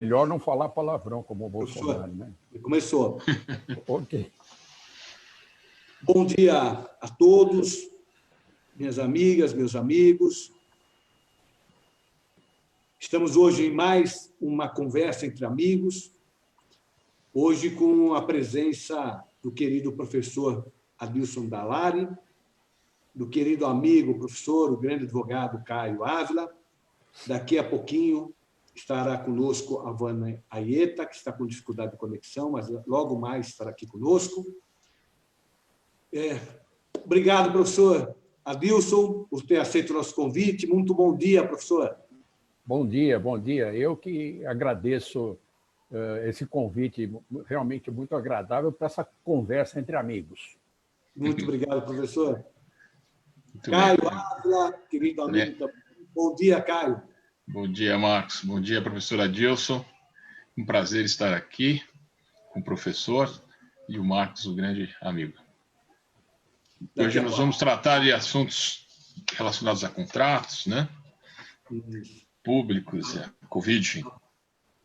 Melhor não falar palavrão como o Bolsonaro, Professor, né? começou. Ok. Bom dia a todos, minhas amigas, meus amigos. Estamos hoje em mais uma conversa entre amigos, hoje com a presença do querido professor Adilson Dallari, do querido amigo, professor, o grande advogado Caio Ávila. Daqui a pouquinho estará conosco a Vânia Aieta, que está com dificuldade de conexão, mas logo mais estará aqui conosco. Obrigado, professor Adilson, por ter aceito o nosso convite. Muito bom dia, professor. Bom dia, bom dia. Eu que agradeço esse convite realmente muito agradável para essa conversa entre amigos. Muito obrigado, professor. Muito Caio bem. Ávila, querido amigo também. Bom dia, Caio. Bom dia, Marcos. Bom dia, professor Adilson. Um prazer estar aqui com o professor e o Marcos, o grande amigo. Hoje nós vamos tratar de assuntos relacionados a contratos, né? Isso. Públicos, Covid.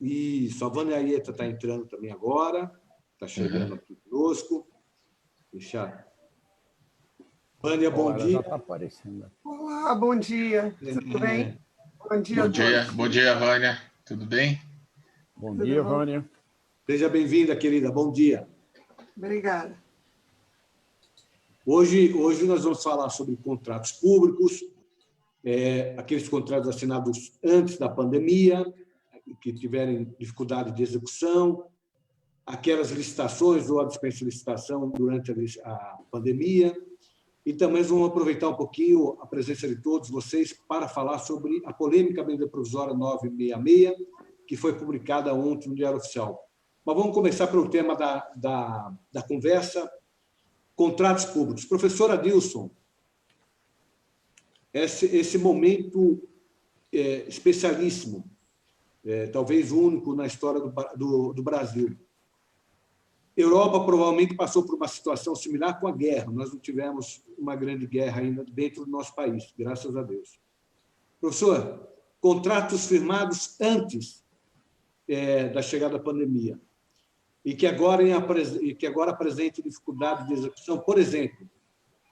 Isso, a Vânia Aieta está entrando também agora, está chegando aqui conosco. Deixa. Vânia, bom dia. Já está aparecendo. Olá, bom dia. Tudo bem? Bom dia a todos. Bom dia, Vânia. Tudo bem? Bom dia, Vânia. Seja bem-vinda, querida. Bom dia. Obrigada. Hoje nós vamos falar sobre contratos públicos, aqueles contratos assinados antes da pandemia, que tiverem dificuldade de execução, aquelas licitações ou a dispensa de licitação durante a pandemia. E também vamos aproveitar um pouquinho a presença de todos vocês para falar sobre a polêmica medida provisória 966, que foi publicada ontem no Diário Oficial. Mas vamos começar pelo tema da conversa, contratos públicos. Professor Adilson, esse momento especialíssimo, talvez único na história do Brasil. Europa provavelmente passou por uma situação similar com a guerra. Nós não tivemos uma grande guerra ainda dentro do nosso país, graças a Deus. Professor, contratos firmados antes da chegada da pandemia e que agora apresentam dificuldade de execução, por exemplo,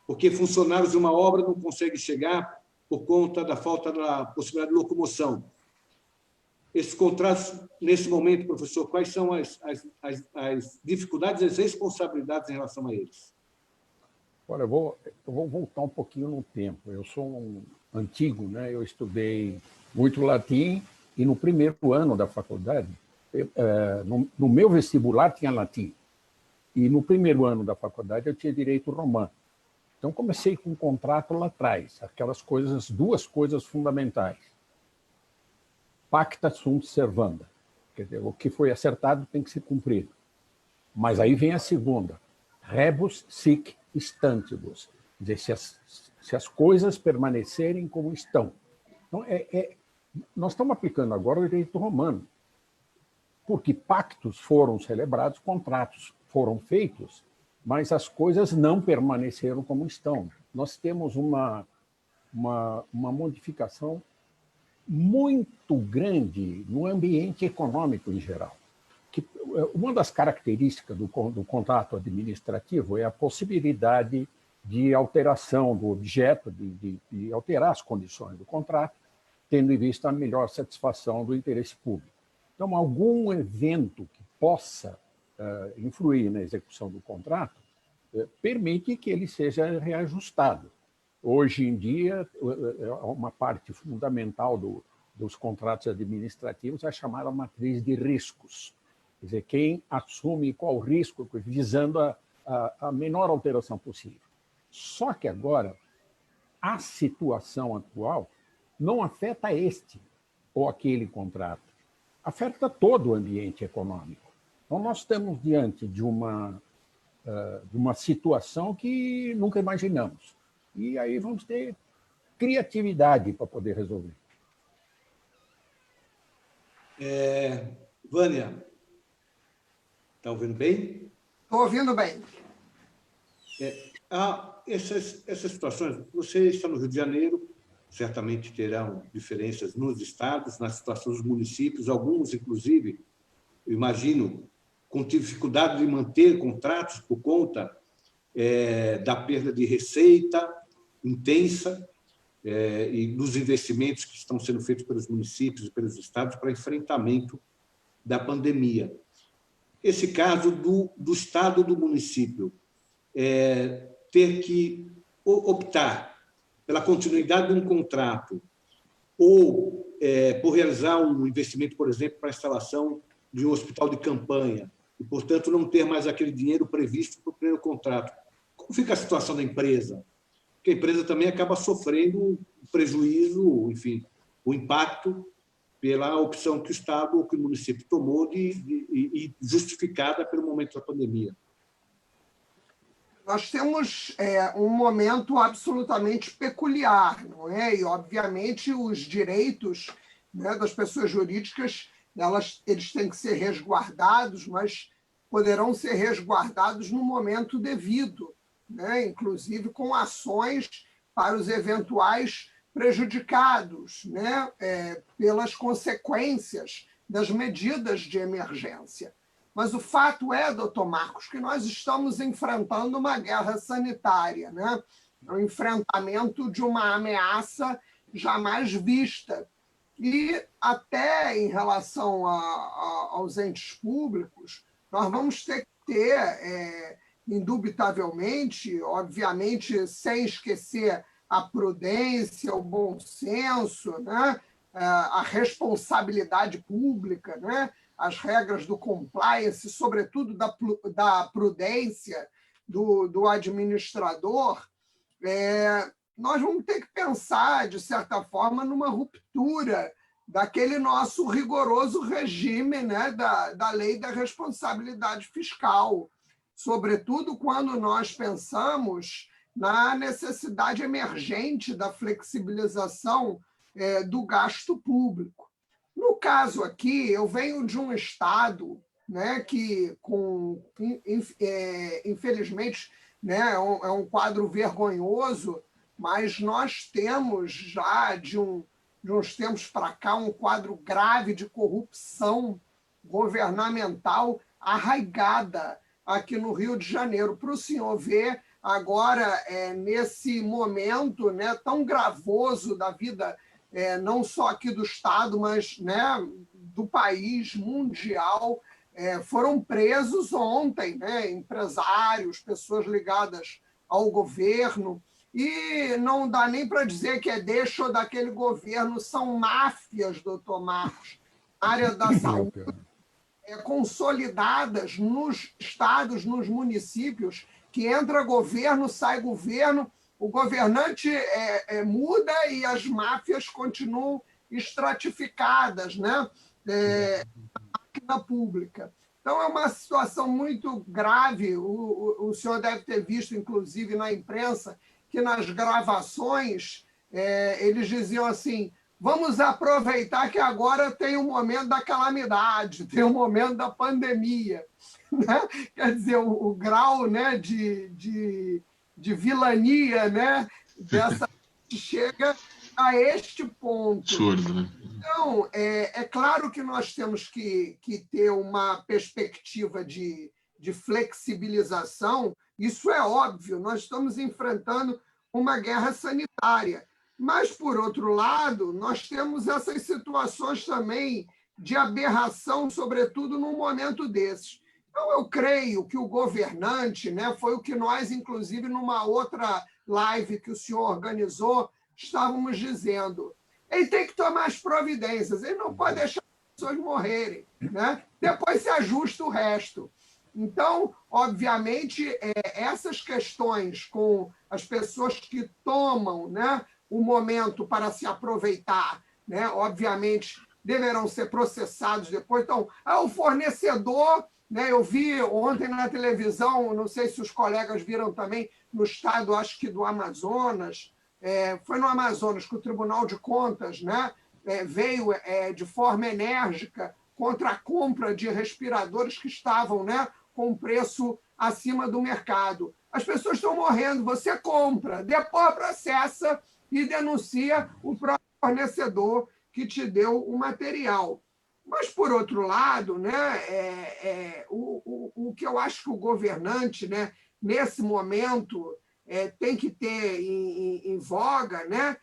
porque funcionários de uma obra não conseguem chegar por conta da falta da possibilidade de locomoção. Esses contratos, nesse momento, professor, quais são as dificuldades e as responsabilidades em relação a eles? Olha, eu vou voltar um pouquinho no tempo. Eu sou um antigo, né? Eu estudei muito latim e no primeiro ano da faculdade, no meu vestibular tinha latim. E no primeiro ano da faculdade eu tinha direito romano. Então comecei com um contrato lá atrás, duas coisas fundamentais. Pacta sunt servanda, quer dizer, o que foi acertado tem que ser cumprido. Mas aí vem a segunda, rebus sic stantibus, quer dizer, se as coisas permanecerem como estão. Então, nós estamos aplicando agora o direito romano, porque pactos foram celebrados, contratos foram feitos, mas as coisas não permaneceram como estão. Nós temos uma modificação muito grande no ambiente econômico em geral. Uma das características do contrato administrativo é a possibilidade de alteração do objeto, de alterar as condições do contrato, tendo em vista a melhor satisfação do interesse público. Então, algum evento que possa influir na execução do contrato permite que ele seja reajustado. Hoje em dia, uma parte fundamental dos contratos administrativos é a chamada matriz de riscos. Quer dizer, quem assume qual risco, visando a menor alteração possível. Só que agora, a situação atual não afeta este ou aquele contrato, afeta todo o ambiente econômico. Então, nós estamos diante de uma situação que nunca imaginamos. E aí vamos ter criatividade para poder resolver. Vânia, está ouvindo bem? Estou ouvindo bem. Essas situações, você está no Rio de Janeiro, certamente terão diferenças nos estados, na situação dos municípios, alguns, inclusive, eu imagino, com dificuldade de manter contratos por conta da perda de receita intensa e dos investimentos que estão sendo feitos pelos municípios e pelos estados para enfrentamento da pandemia. Esse caso do estado ou do município ter que optar pela continuidade de um contrato ou por realizar um investimento, por exemplo, para a instalação de um hospital de campanha e, portanto, não ter mais aquele dinheiro previsto para o primeiro contrato. Como fica a situação da empresa? Porque a empresa também acaba sofrendo prejuízo, enfim, o impacto pela opção que o Estado ou que o município tomou e justificada pelo momento da pandemia. Nós temos um momento absolutamente peculiar, não é? E, obviamente, os direitos, né, das pessoas jurídicas, eles têm que ser resguardados, mas poderão ser resguardados no momento devido, né? Inclusive com ações para os eventuais prejudicados, né? Pelas consequências das medidas de emergência. Mas o fato é, doutor Marcos, que nós estamos enfrentando uma guerra sanitária, né? O enfrentamento de uma ameaça jamais vista. E até em relação aos entes públicos, nós vamos ter que ter, indubitavelmente, obviamente, sem esquecer a prudência, o bom senso, né? A responsabilidade pública, né? As regras do compliance, sobretudo da prudência do administrador, nós vamos ter que pensar, de certa forma, numa ruptura daquele nosso rigoroso regime, né, da lei da responsabilidade fiscal, sobretudo quando nós pensamos na necessidade emergente da flexibilização do gasto público. No caso aqui, eu venho de um estado, né, que, infelizmente, né, é um quadro vergonhoso, mas nós temos já, de uns tempos para cá, um quadro grave de corrupção governamental arraigada aqui no Rio de Janeiro. Para o senhor ver agora, nesse momento, né, tão gravoso da vida, não só aqui do Estado, mas, né, do país mundial, foram presos ontem, né, empresários, pessoas ligadas ao governo, e não dá nem para dizer que deixa daquele governo, são máfias, doutor Marcos, na área da saúde, consolidadas nos estados, nos municípios, que entra governo, sai governo, o governante muda e as máfias continuam estratificadas, né? Na máquina pública. Então, é uma situação muito grave. O senhor deve ter visto, inclusive, na imprensa, que nas gravações eles diziam assim: vamos aproveitar que agora tem o momento da calamidade, tem o momento da pandemia. Né? Quer dizer, o grau, né, de vilania, né, dessa chega a este ponto. Absurdo, né? Então, é claro que nós temos que ter uma perspectiva de flexibilização, isso é óbvio, nós estamos enfrentando uma guerra sanitária. Mas, por outro lado, nós temos essas situações também de aberração, sobretudo num momento desses. Então, eu creio que o governante, né, foi o que nós, inclusive, numa outra live que o senhor organizou, estávamos dizendo. Ele tem que tomar as providências, ele não pode deixar as pessoas morrerem, né? Depois se ajusta o resto. Então, obviamente, essas questões com as pessoas que tomam, né, o momento para se aproveitar, né, obviamente, deverão ser processados depois. Então, o fornecedor, né, eu vi ontem na televisão, não sei se os colegas viram também, no estado, acho que do Amazonas, foi no Amazonas que o Tribunal de Contas, né, veio de forma enérgica contra a compra de respiradores que estavam, né, com preço acima do mercado. As pessoas estão morrendo, você compra, depois processa e denuncia o próprio fornecedor que te deu o material. Mas, por outro lado, né, o que eu acho que o governante, né, nesse momento, tem que ter em voga, né,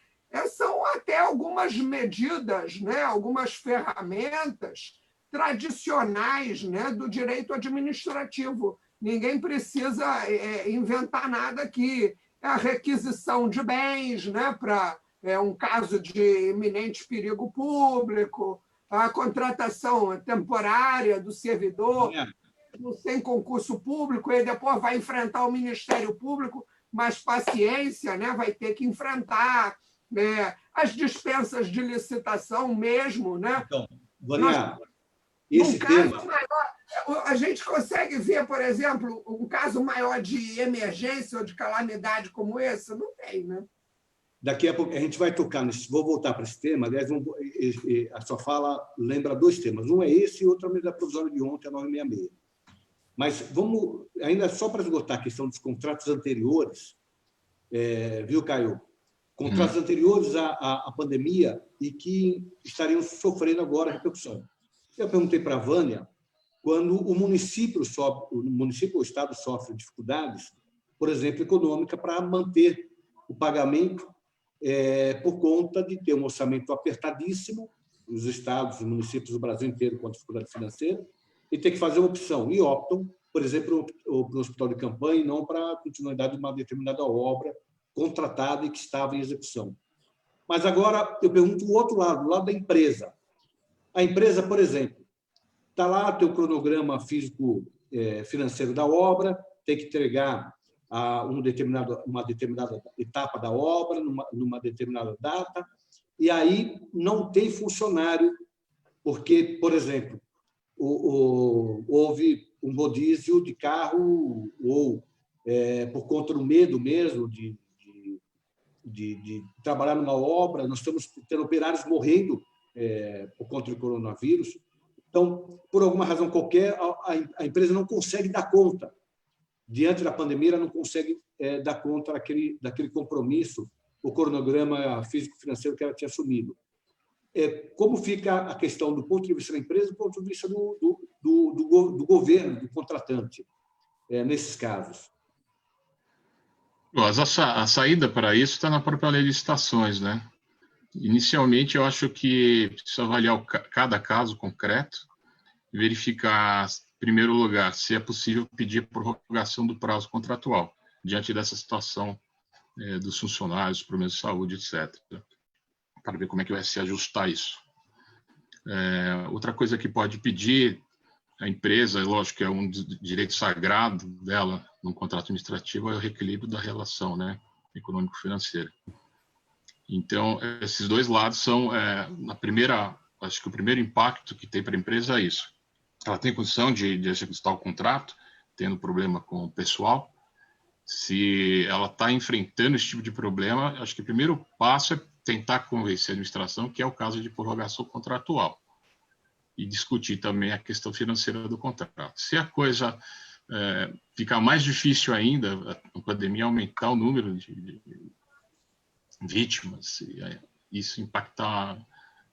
são até algumas medidas, né, algumas ferramentas tradicionais, né, do direito administrativo. Ninguém precisa inventar nada aqui. A requisição de bens, né, para um caso de iminente perigo público, a contratação temporária do servidor sem concurso público, e depois vai enfrentar o Ministério Público, mas paciência, né, vai ter que enfrentar as dispensas de licitação mesmo. Né? Então, Vânia, esse tema... Maior, a gente consegue ver, por exemplo, um caso maior de emergência ou de calamidade como esse? Não tem, né? Daqui a pouco a gente vai tocar nesse... Vou voltar para esse tema. Aliás, a sua fala lembra dois temas. Um é esse e outro é a medida provisória de ontem, a 966. Mas vamos, ainda só para esgotar a questão dos contratos anteriores, viu, Caio? Contratos anteriores à pandemia e que estariam sofrendo agora a repercussão. Eu perguntei para a Vânia, quando o município ou o Estado sofre dificuldades, por exemplo, econômica, para manter o pagamento por conta de ter um orçamento apertadíssimo, os estados, os municípios do Brasil inteiro com dificuldade financeira, e ter que fazer uma opção. E optam, por exemplo, para o hospital de campanha e não para a continuidade de uma determinada obra contratada e que estava em execução. Mas agora eu pergunto o outro lado, o lado da empresa. A empresa, por exemplo, está lá, tem o cronograma físico-financeiro da obra, tem que entregar uma determinada etapa da obra, numa determinada data, e aí não tem funcionário, porque, por exemplo, houve um rodízio de carro, ou por conta do medo mesmo de trabalhar numa obra, nós estamos tendo operários morrendo por conta do coronavírus. Então, por alguma razão qualquer, a empresa não consegue dar conta. Diante da pandemia, ela não consegue dar conta daquele compromisso, o cronograma físico-financeiro que ela tinha assumido. Como fica a questão do ponto de vista da empresa e do ponto de vista do governo, do contratante, nesses casos? A saída para isso está na própria lei de licitações, né? Inicialmente, eu acho que precisa avaliar cada caso concreto, verificar, em primeiro lugar, se é possível pedir a prorrogação do prazo contratual, diante dessa situação dos funcionários, problemas de saúde, etc., para ver como é que vai se ajustar isso. Outra coisa que pode pedir a empresa, lógico que é um direito sagrado dela no contrato administrativo, é o reequilíbrio da relação, né, econômico-financeira. Então, esses dois lados são, acho que o primeiro impacto que tem para a empresa é isso. Ela tem condição de executar o contrato, tendo problema com o pessoal. Se ela está enfrentando esse tipo de problema, acho que o primeiro passo é tentar convencer a administração que é o caso de prorrogação contratual e discutir também a questão financeira do contrato. Se a coisa ficar mais difícil ainda, a pandemia aumentar o número de vítimas, e isso impactar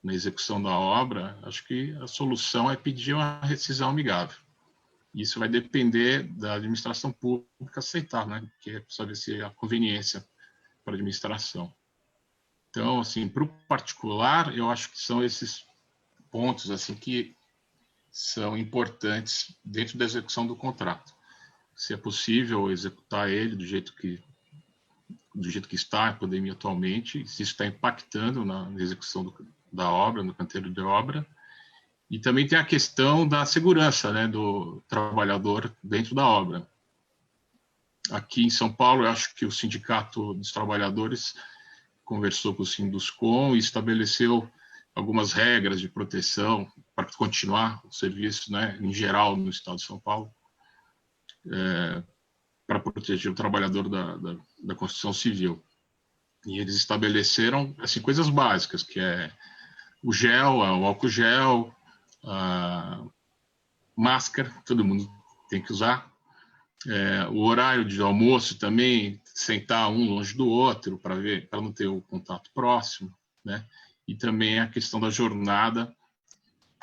na execução da obra, acho que a solução é pedir uma rescisão amigável. Isso vai depender da administração pública aceitar, né? Que é saber se há conveniência para a administração. Então, assim, para o particular, eu acho que são esses pontos assim que são importantes dentro da execução do contrato. Se é possível executar ele do jeito que está a pandemia atualmente, se isso está impactando na execução da obra, no canteiro de obra. E também tem a questão da segurança, né, do trabalhador dentro da obra. Aqui em São Paulo, eu acho que o Sindicato dos Trabalhadores conversou com o Sinduscom e estabeleceu algumas regras de proteção para continuar o serviço, né, em geral, no estado de São Paulo, para proteger o trabalhador da construção civil. E eles estabeleceram assim, coisas básicas, que é o gel, o álcool gel, máscara, todo mundo tem que usar, o horário de almoço também, sentar um longe do outro para não ter o contato próximo, né? E também a questão da jornada,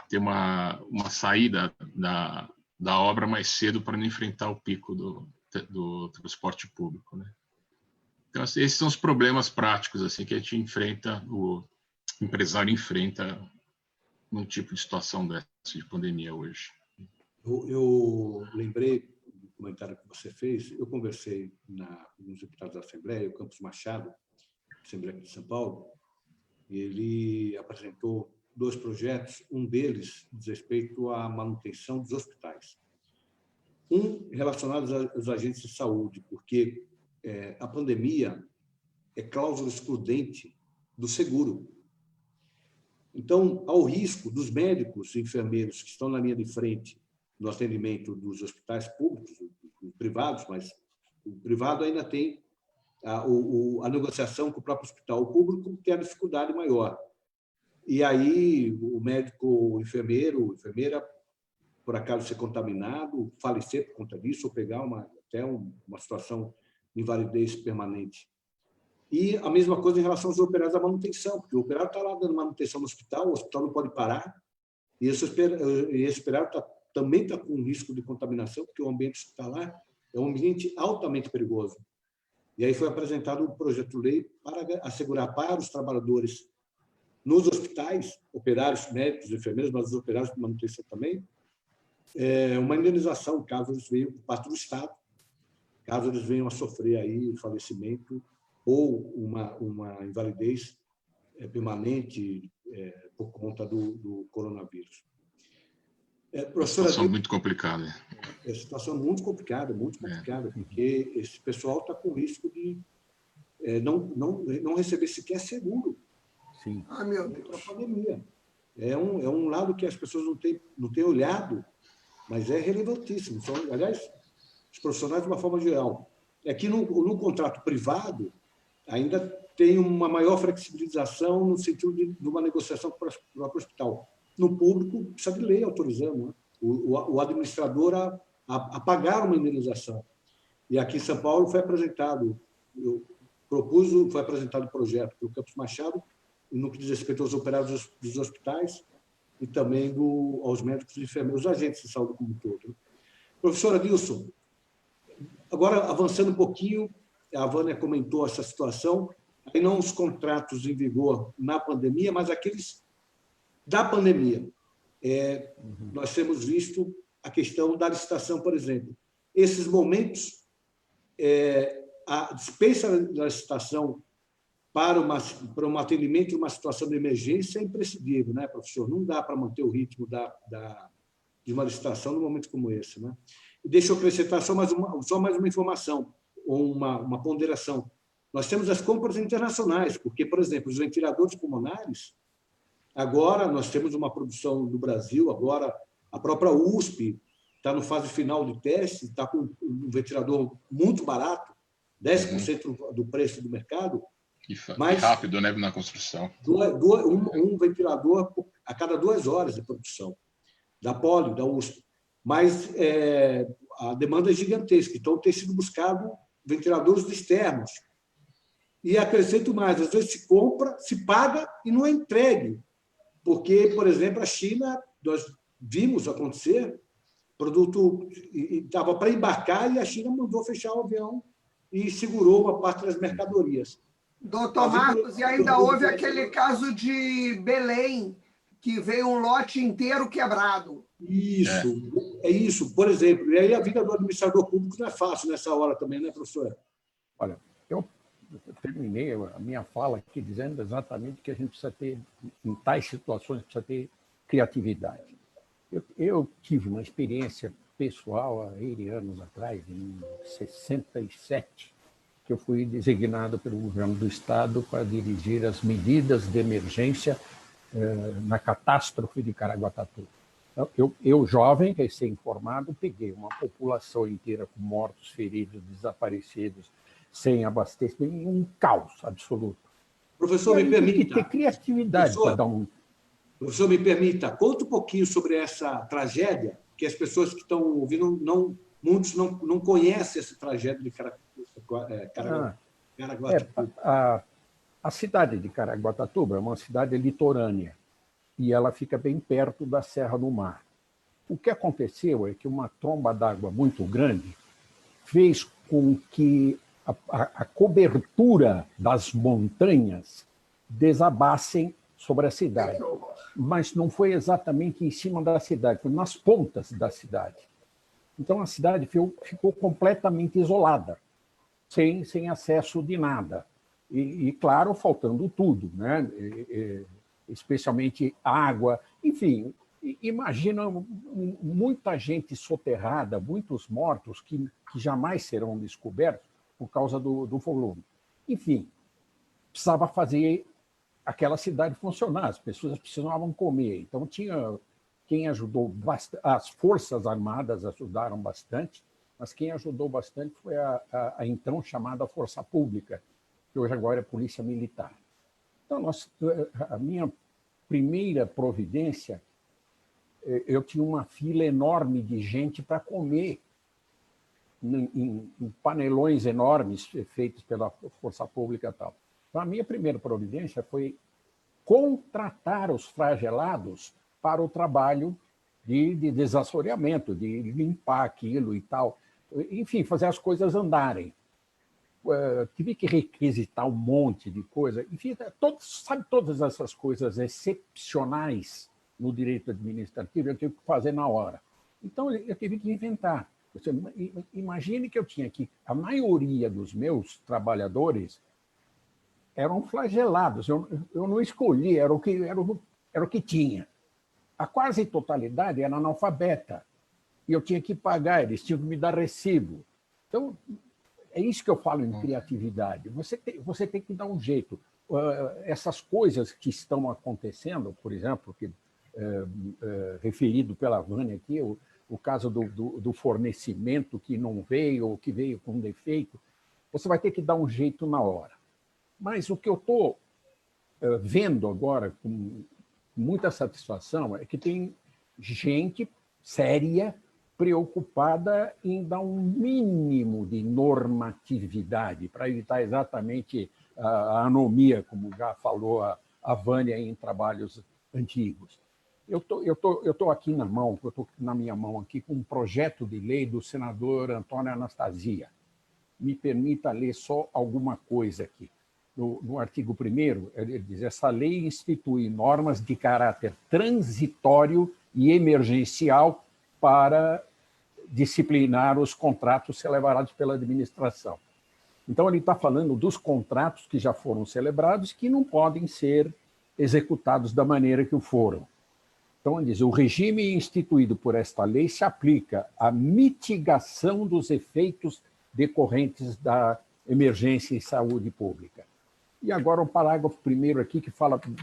ter uma saída da obra mais cedo para não enfrentar o pico do transporte público, né? Então, esses são os problemas práticos assim que a gente enfrenta, o empresário enfrenta num tipo de situação dessa de pandemia hoje. Eu lembrei do comentário que você fez. Eu conversei com os deputados da Assembleia, o Campos Machado, Assembleia de São Paulo, e ele apresentou 2 projetos. Um deles diz respeito à manutenção dos hospitais. Um relacionado aos agentes de saúde, porque a pandemia é cláusula excludente do seguro. Então, ao risco dos médicos e enfermeiros que estão na linha de frente no atendimento dos hospitais públicos, privados, mas o privado ainda tem a negociação com o próprio hospital. O público tem a dificuldade maior. E aí o médico, o enfermeiro, a enfermeira, por acaso ser contaminado, falecer por conta disso, ou pegar até uma situação de invalidez permanente. E a mesma coisa em relação aos operários da manutenção, porque o operário está lá dando manutenção no hospital, o hospital não pode parar, e esse operário também está com risco de contaminação, porque o ambiente hospitalar é um ambiente altamente perigoso. E aí foi apresentado um projeto de lei para assegurar para os trabalhadores nos hospitais, operários, médicos, enfermeiros, mas os operários de manutenção também, uma indenização, caso eles venham por parte do Estado, caso eles venham a sofrer aí falecimento ou uma invalidez permanente por conta do coronavírus. Professora, situação muito complicada. É situação muito complicada, porque esse pessoal está com risco de não receber sequer seguro. Sim. Meu Deus. Para a pandemia. É um lado que as pessoas não têm olhado, mas é relevantíssimo. Aliás, os profissionais, de uma forma geral. Aqui no contrato privado, ainda tem uma maior flexibilização no sentido de uma negociação com o próprio hospital. No público, precisa de lei autorizando, né? O administrador a pagar uma indenização. E aqui em São Paulo foi apresentado, foi apresentado o projeto pelo Campos Machado, no que diz respeito aos operários dos hospitais e também aos médicos e enfermeiros, os agentes de saúde como um todo. Professora Dilson, agora avançando um pouquinho, a Vânia comentou essa situação, aí não os contratos em vigor na pandemia, mas aqueles da pandemia. Nós temos visto a questão da licitação, por exemplo. Esses momentos, a dispensa da licitação para um atendimento em uma situação de emergência é imprescindível, né, professor? Não dá para manter o ritmo de uma licitação num momento como esse, né? E deixa eu acrescentar só mais uma informação, ou uma ponderação. Nós temos as compras internacionais, porque, por exemplo, os ventiladores pulmonares, agora nós temos uma produção do Brasil, agora a própria USP está no fase final de teste, está com um ventilador muito barato, 10% do preço do mercado. Mas rápido, né, na construção. Um ventilador a cada 2 horas de produção, da Poli, da USP. Mas a demanda é gigantesca, então tem sido buscado ventiladores externos. E acrescento mais, às vezes se compra, se paga e não é entregue. Porque, por exemplo, a China, nós vimos acontecer, produto estava para embarcar e a China mandou fechar o avião e segurou uma parte das mercadorias. Doutor Marcos, e ainda houve aquele caso de Belém, que veio um lote inteiro quebrado. Isso, é isso. Por exemplo, e aí a vida do administrador público não é fácil nessa hora também, né, professor? Olha, eu terminei a minha fala aqui dizendo exatamente que a gente precisa ter, em tais situações, precisa ter criatividade. Eu tive uma experiência pessoal há anos atrás, em 67, que eu fui designado pelo governo do Estado para dirigir as medidas de emergência na catástrofe de Caraguatatuba. Eu jovem, recém-formado, peguei uma população inteira com mortos, feridos, desaparecidos, sem abastecimento, um caos absoluto. Professor, me permita. Tem que ter criatividade para dar um... Professor, me permita, conta um pouquinho sobre essa tragédia, que as pessoas que estão ouvindo muitos não conhecem esse trajeto de Caraguatatuba. A cidade de Caraguatatuba é uma cidade litorânea e ela fica bem perto da Serra do Mar. O que aconteceu é que uma tromba d'água muito grande fez com que a cobertura das montanhas desabassem sobre a cidade. Mas não foi exatamente em cima da cidade, foi nas pontas da cidade. Então, a cidade ficou completamente isolada, sem acesso de nada. E, claro, faltando tudo, né? Especialmente água. Enfim, imagina muita gente soterrada, muitos mortos que jamais serão descobertos por causa do volume. Enfim, precisava fazer aquela cidade funcionar, as pessoas precisavam comer. Então, tinha quem ajudou bastante, as Forças Armadas ajudaram bastante, mas quem ajudou bastante foi a então chamada Força Pública, que hoje agora é Polícia Militar. Então, a minha primeira providência, eu tinha uma fila enorme de gente para comer, em panelões enormes feitos pela Força Pública e tal. Então, a minha primeira providência foi contratar os flagelados para o trabalho de desassoreamento, de limpar aquilo e tal. Enfim, fazer as coisas andarem. Tive que requisitar um monte de coisa. Enfim, sabe todas essas coisas excepcionais no direito administrativo, eu tive que fazer na hora. Então, eu tive que inventar. Você imagine que eu tinha que a maioria dos meus trabalhadores eram flagelados. Eu não escolhi, era o que tinha. A quase totalidade era analfabeta. E eu tinha que pagar, eles tinham que me dar recibo. Então, é isso que eu falo em criatividade. Você tem que dar um jeito. Essas coisas que estão acontecendo, por exemplo, referido pela Vânia aqui, o caso do fornecimento que não veio ou que veio com defeito, você vai ter que dar um jeito na hora. Mas o que eu estou vendo agora com muita satisfação é que tem gente séria preocupada em dar um mínimo de normatividade para evitar exatamente a anomia, como já falou a Vânia em trabalhos antigos. Eu tô aqui na minha mão aqui com um projeto de lei do senador Antônio Anastasia. Me permita ler só alguma coisa aqui. No artigo 1º, ele diz: essa lei institui normas de caráter transitório e emergencial para disciplinar os contratos celebrados pela administração. Então, ele está falando dos contratos que já foram celebrados e que não podem ser executados da maneira que o foram. Então, ele diz: o regime instituído por esta lei se aplica à mitigação dos efeitos decorrentes da emergência em saúde pública. E agora o parágrafo 1º aqui, que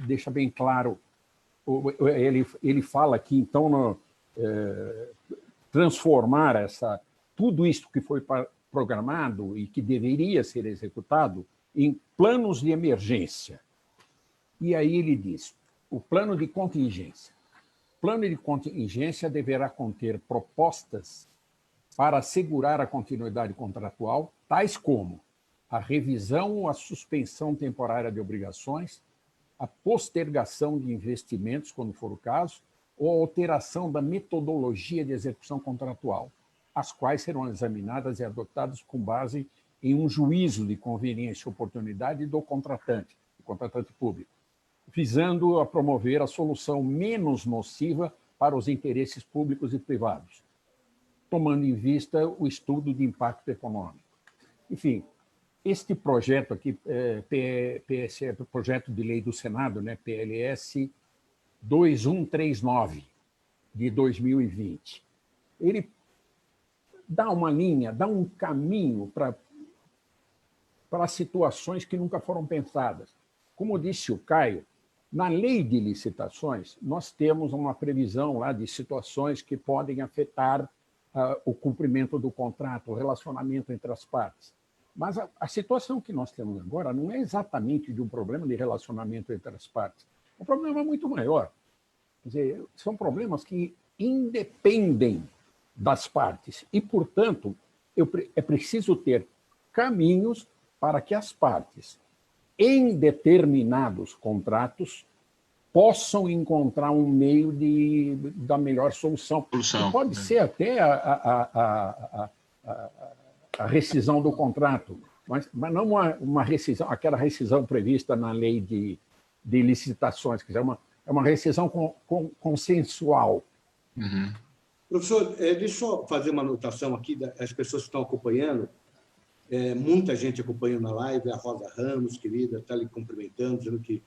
deixa bem claro, ele fala que, então, transformar tudo isso que foi programado e que deveria ser executado em planos de emergência. E aí ele diz: o plano de contingência. O plano de contingência deverá conter propostas para assegurar a continuidade contratual, tais como a revisão ou a suspensão temporária de obrigações, a postergação de investimentos, quando for o caso, ou a alteração da metodologia de execução contratual, as quais serão examinadas e adotadas com base em um juízo de conveniência e oportunidade do contratante público, visando a promover a solução menos nociva para os interesses públicos e privados, tomando em vista o estudo de impacto econômico. Enfim, este projeto aqui, projeto de lei do Senado, né, PLS 2139, de 2020, ele dá uma linha, dá um caminho para situações que nunca foram pensadas. Como disse o Caio, na lei de licitações, nós temos uma previsão lá de situações que podem afetar o cumprimento do contrato, o relacionamento entre as partes. Mas a situação que nós temos agora não é exatamente de um problema de relacionamento entre as partes. O problema é muito maior. Quer dizer, são problemas que independem das partes. E, portanto, é preciso ter caminhos para que as partes, em determinados contratos, possam encontrar um meio da melhor solução. Pode ser até a rescisão do contrato, mas não uma rescisão, aquela rescisão prevista na lei de licitações, que é uma rescisão consensual. Uhum. Professor, deixa eu fazer uma anotação aqui das pessoas que estão acompanhando. Muita gente acompanhando na live, a Rosa Ramos, querida, está lhe cumprimentando, dizendo que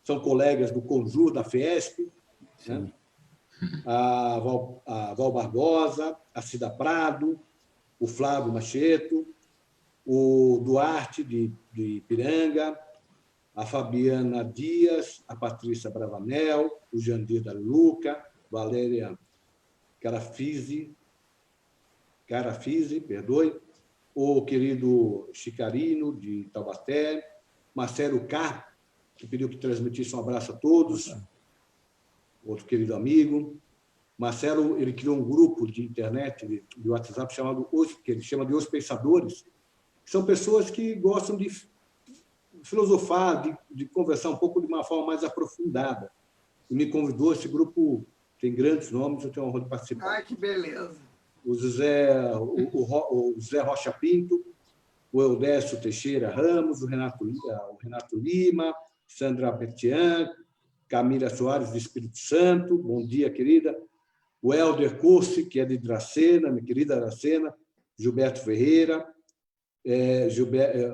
são colegas do Conjur, da Fiesp, né? A Val Barbosa, a Cida Prado, o Flávio Macheto, o Duarte, de Ipiranga, a Fabiana Dias, a Patrícia Bravanel, o Jandir da Luca, Valéria Carafise, perdoe, o querido Chicarino, de Taubaté, Marcelo K, que pediu que transmitisse um abraço a todos, outro querido amigo. Marcelo, ele criou um grupo de internet, de WhatsApp, que ele chama de Os Pensadores, que são pessoas que gostam de filosofar, de conversar um pouco de uma forma mais aprofundada. E me convidou, esse grupo tem grandes nomes, eu tenho a honra de participar. Ai, que beleza! O José Rocha Pinto, o Eudécio Teixeira Ramos, o Renato Lima, Sandra Petian, Camila Soares, do Espírito Santo, bom dia, querida. O Helder Cursi, que é de Dracena, minha querida Dracena, Gilberto Ferreira,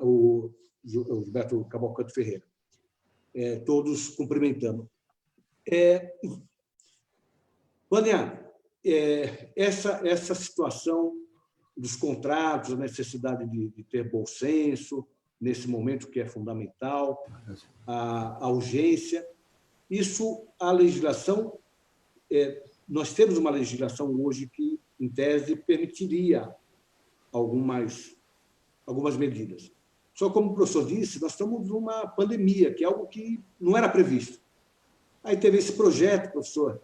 o Gilberto Cavalcante Ferreira, todos cumprimentando. Vânia, essa situação dos contratos, a necessidade de ter bom senso, nesse momento que é fundamental, a urgência, isso, a legislação, nós temos uma legislação hoje que, em tese, permitiria algumas medidas. Só como o professor disse, nós estamos numa pandemia, que é algo que não era previsto. Aí teve esse projeto, professor,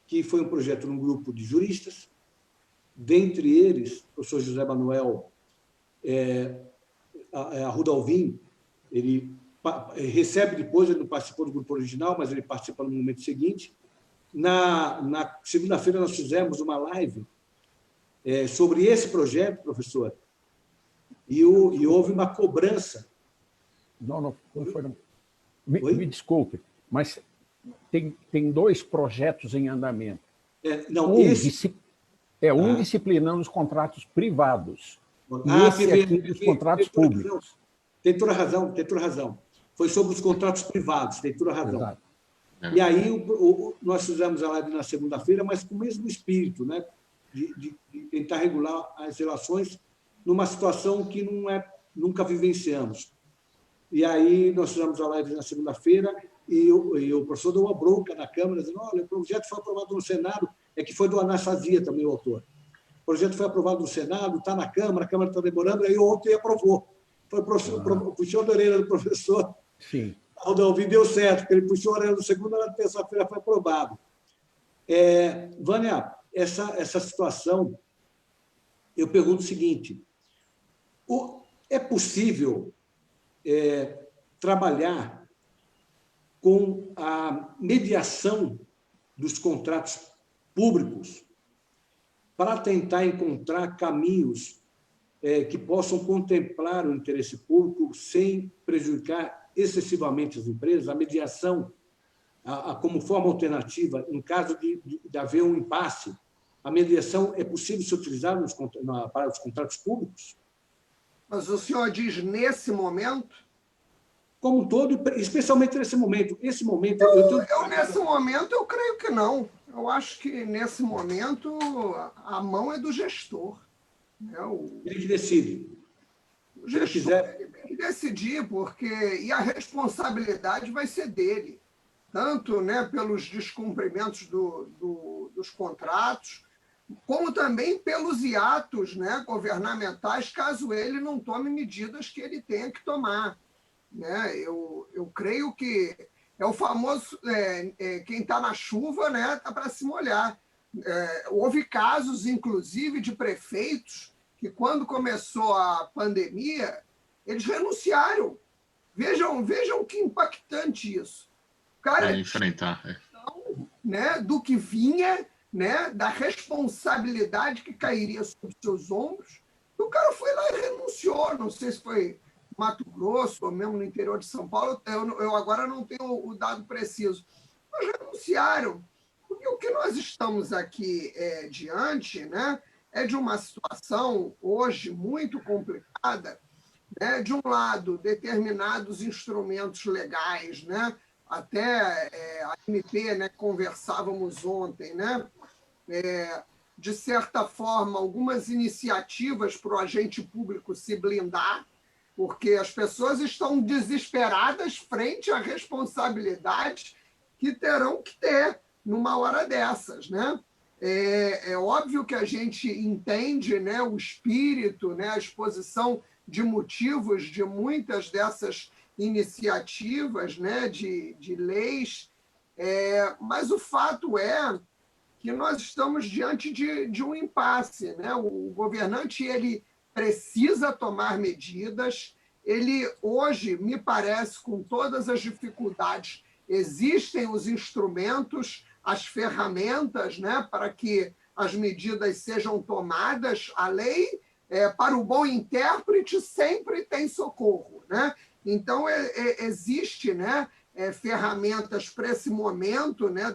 que foi um projeto num grupo de juristas, dentre eles, o professor José Manuel Arruda Alvim, ele recebe depois, ele não participou do grupo original, mas ele participa no momento seguinte. Na segunda-feira, nós fizemos uma live sobre esse projeto, professor, e houve uma cobrança. Não foi. Não. Me desculpe, mas tem 2 projetos em andamento. Um disciplinando os contratos privados, e esse aqui dos contratos públicos. Tem toda razão. Foi sobre os contratos privados, tem toda razão. Exato. E aí nós fizemos a live na segunda-feira, mas com o mesmo espírito, né? de tentar regular as relações numa situação que nunca vivenciamos. E aí nós fizemos a live na segunda-feira e o professor deu uma bronca na Câmara, dizendo: olha, o projeto foi aprovado no Senado, que foi do Anastasia também, o autor. O projeto foi aprovado no Senado, está na Câmara, a Câmara está demorando, aí ontem aprovou. Foi o puxão da orelha do professor. Sim. Aldo Alvim deu certo, porque ele puxou a orelha no segunda, na terça-feira foi aprovado. Vânia, essa situação, eu pergunto o seguinte: é possível trabalhar com a mediação dos contratos públicos para tentar encontrar caminhos que possam contemplar o interesse público sem prejudicar excessivamente as empresas? A mediação, como forma alternativa, em caso de haver um impasse, a mediação é possível ser utilizada para os contratos públicos? Mas o senhor diz nesse momento? Como um todo, especialmente nesse momento. Nesse momento, nesse momento, eu creio que não. Eu acho que, nesse momento, a mão é do gestor. Ele que decide. O gestor tem que decidir, e a responsabilidade vai ser dele, tanto pelos descumprimentos dos contratos, como também pelos hiatos governamentais, caso ele não tome medidas que ele tenha que tomar. Eu creio que é o famoso quem está na chuva está para se molhar. Houve casos, inclusive, de prefeitos que, quando começou a pandemia, eles renunciaram. Vejam que impactante isso. O cara enfrentar, né, do que vinha, né, da responsabilidade que cairia sobre seus ombros, o cara foi lá e renunciou. Não sei se foi Mato Grosso ou mesmo no interior de São Paulo, eu agora não tenho o dado preciso, mas renunciaram. Porque o que nós estamos aqui diante, né, é de uma situação hoje muito complicada, né? De um lado, determinados instrumentos legais, né? Até a MP, né, conversávamos ontem, né? De certa forma, algumas iniciativas para o agente público se blindar, porque as pessoas estão desesperadas frente à responsabilidade que terão que ter numa hora dessas, né? É óbvio que a gente entende, né, o espírito, né, a exposição de motivos de muitas dessas iniciativas, né, de leis, mas o fato é que nós estamos diante de um impasse, né? O governante ele precisa tomar medidas. Ele hoje, me parece, com todas as dificuldades, existem os instrumentos, as ferramentas, né, para que as medidas sejam tomadas. A lei, para o bom intérprete, sempre tem socorro, né? Então, existe, né, ferramentas para esse momento, né,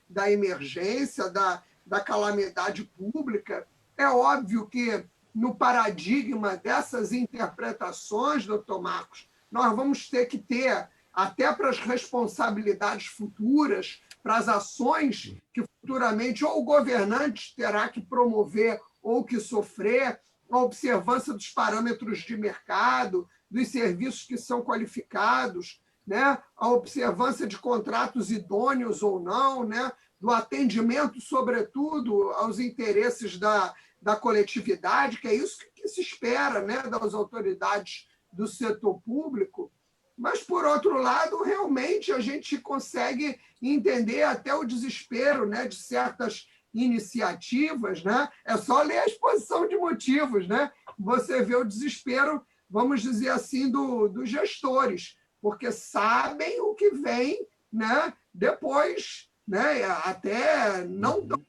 da emergência, da calamidade pública. É óbvio que, no paradigma dessas interpretações, doutor Marcos, nós vamos ter que ter, até para as responsabilidades futuras, para as ações que futuramente ou o governante terá que promover ou que sofrer, a observância dos parâmetros de mercado, dos serviços que são qualificados, né? A observância de contratos idôneos ou não, né? Do atendimento, sobretudo, aos interesses da coletividade, que é isso que se espera, né, das autoridades do setor público. Mas, por outro lado, realmente a gente consegue entender até o desespero, né, de certas iniciativas, né? É só ler a exposição de motivos, né? Você vê o desespero, vamos dizer assim, dos gestores, porque sabem o que vem, né, depois, né, até não tão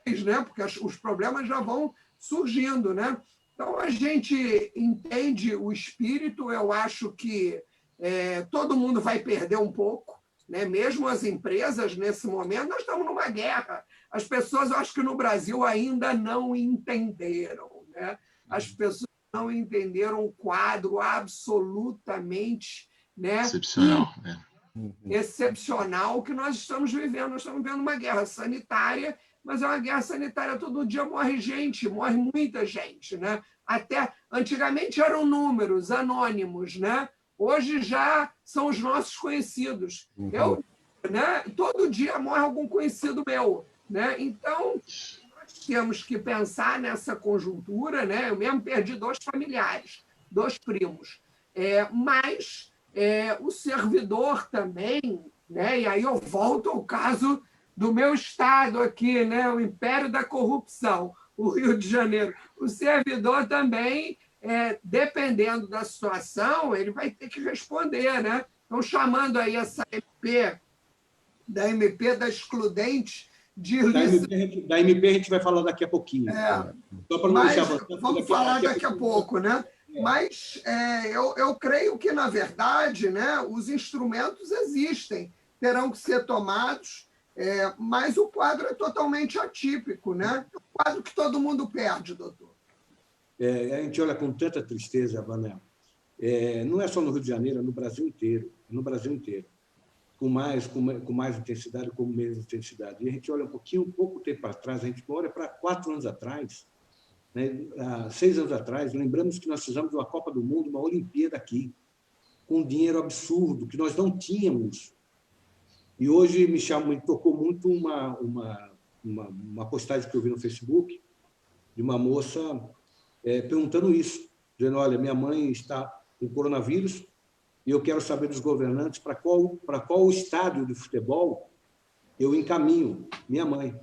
depois, né, porque os problemas já vão surgindo, né? Então, a gente entende o espírito. Eu acho que todo mundo vai perder um pouco, né? Mesmo as empresas, nesse momento, nós estamos numa guerra. As pessoas, eu acho que no Brasil ainda não entenderam, né? As pessoas não entenderam o quadro absolutamente, né, excepcional, excepcional que nós estamos vivendo. Nós estamos vivendo uma guerra sanitária, mas é uma guerra sanitária, todo dia morre gente, morre muita gente, né? Até antigamente eram números anônimos, né? Hoje já são os nossos conhecidos. Né? Todo dia morre algum conhecido meu, né? Então, nós temos que pensar nessa conjuntura, né? Eu mesmo perdi 2 familiares, 2 primos. Mas o servidor também, né? E aí eu volto ao caso do meu estado aqui, né? O império da corrupção, o Rio de Janeiro. O servidor também, dependendo da situação, ele vai ter que responder, né? Estão chamando aí essa MP, da excludente de da MP a gente vai falar daqui a pouquinho. Só para não deixar você. Vamos falar daqui a pouco, né? Mas eu creio que, na verdade, né, os instrumentos existem, terão que ser tomados, mas o quadro é totalmente atípico, né? É um quadro que todo mundo perde, doutor. A gente olha com tanta tristeza, Vanel. Não é só no Rio de Janeiro, é no Brasil inteiro. No Brasil inteiro. Com mais intensidade, com menos intensidade. E a gente olha pouco tempo atrás, a gente olha para 4 anos atrás, né? 6 anos atrás, lembramos que nós fizemos uma Copa do Mundo, uma Olimpíada aqui, com um dinheiro absurdo, que nós não tínhamos. E hoje me tocou muito uma postagem que eu vi no Facebook, de uma moça perguntando isso, dizendo: olha, minha mãe está com coronavírus e eu quero saber dos governantes para qual estádio de futebol eu encaminho minha mãe.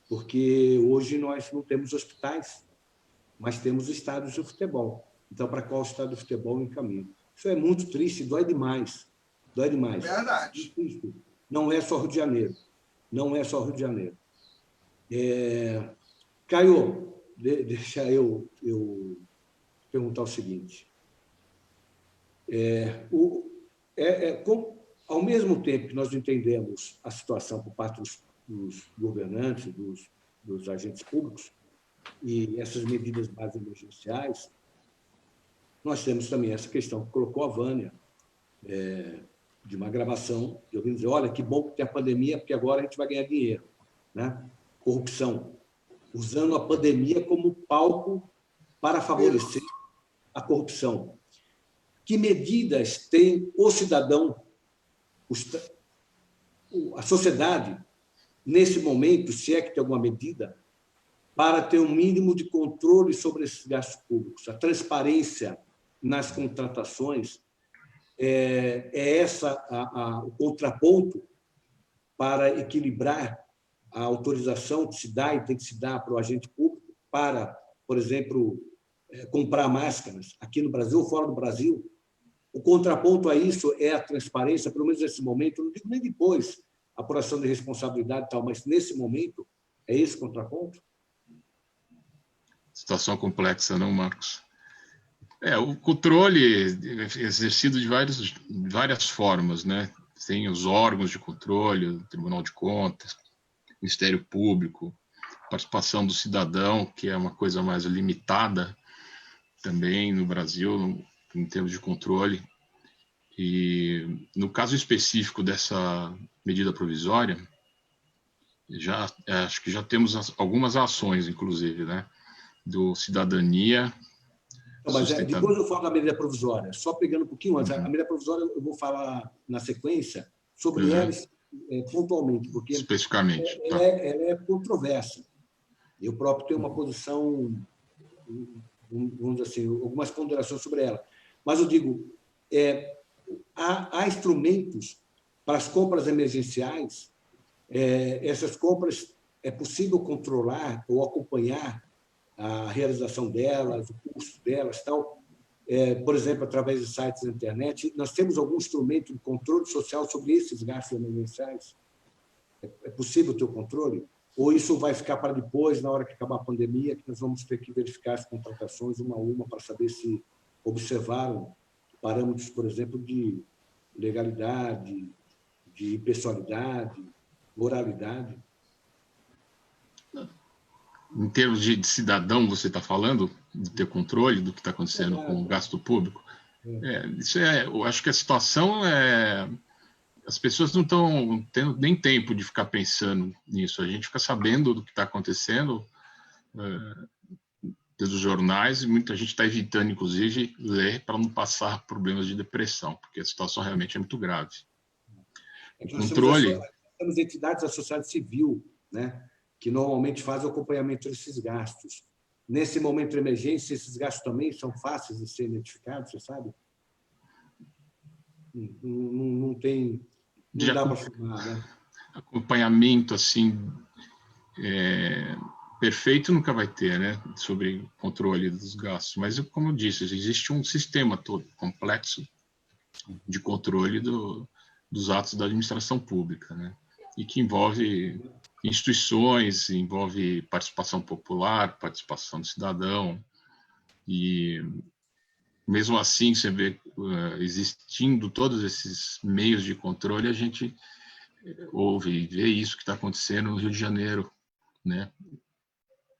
porque hoje nós não temos hospitais, mas temos estádios de futebol. Então, para qual estádio de futebol encaminha? Isso é muito triste, dói demais. Dói demais. Verdade. Não é só Rio de Janeiro. Não é só Rio de Janeiro. Caio, deixa eu perguntar o seguinte. Ao mesmo tempo que nós entendemos a situação por parte dos governantes, dos agentes públicos, e essas medidas mais emergenciais, nós temos também essa questão que colocou a Vânia, de uma gravação, de alguém dizer, olha, que bom que tem a pandemia, porque agora a gente vai ganhar dinheiro. Né? Corrupção. Usando a pandemia como palco para favorecer a corrupção. Que medidas tem o cidadão, a sociedade, nesse momento, se é que tem alguma medida, para ter um mínimo de controle sobre esses gastos públicos? A transparência nas contratações o contraponto para equilibrar a autorização que se dá e tem que se dar para o agente público para, por exemplo, comprar máscaras aqui no Brasil ou fora do Brasil. O contraponto a isso é a transparência, pelo menos nesse momento, não digo nem depois, apuração de responsabilidade e tal, mas nesse momento é esse contraponto? Situação complexa, não, Marcos? O controle é exercido de várias formas, né? Tem os órgãos de controle, o Tribunal de Contas, Ministério Público, participação do cidadão, que é uma coisa mais limitada também no Brasil, em termos de controle. E no caso específico dessa medida provisória, acho que já temos algumas ações, inclusive, né? Do Cidadania. Mas depois eu falo da medida provisória. Só pegando um pouquinho antes, a medida provisória eu vou falar na sequência sobre ela pontualmente, porque especificamente. Ela é controversa. Eu próprio tenho uma posição, vamos dizer assim, algumas ponderações sobre ela. Mas eu digo, há instrumentos para as compras emergenciais, essas compras é possível controlar ou acompanhar a realização delas, o custo delas, tal. Por exemplo, através de sites da internet, nós temos algum instrumento de controle social sobre esses gastos emergenciais? É possível ter o controle? Ou isso vai ficar para depois, na hora que acabar a pandemia, que nós vamos ter que verificar as contratações uma a uma para saber se observaram parâmetros, por exemplo, de legalidade, de impessoalidade, moralidade? Em termos de cidadão, você está falando de ter controle do que está acontecendo com o gasto público? Eu acho que a situação as pessoas não estão tendo nem tempo de ficar pensando nisso. A gente fica sabendo do que está acontecendo pelos jornais e muita gente está evitando, inclusive, ler para não passar problemas de depressão, porque a situação realmente é muito grave. O controle... Temos entidades da sociedade civil, né, que normalmente fazem o acompanhamento desses gastos. Nesse momento de emergência, esses gastos também são fáceis de ser identificados, você sabe? Não dá para afirmar, né? Acompanhamento, assim, perfeito nunca vai ter, né, sobre controle dos gastos, mas, como eu disse, existe um sistema todo complexo de controle dos atos da administração pública, né, e que envolve instituições, envolve participação popular, participação do cidadão, e mesmo assim, você vê, existindo todos esses meios de controle, a gente ouve e vê isso que está acontecendo no Rio de Janeiro, né?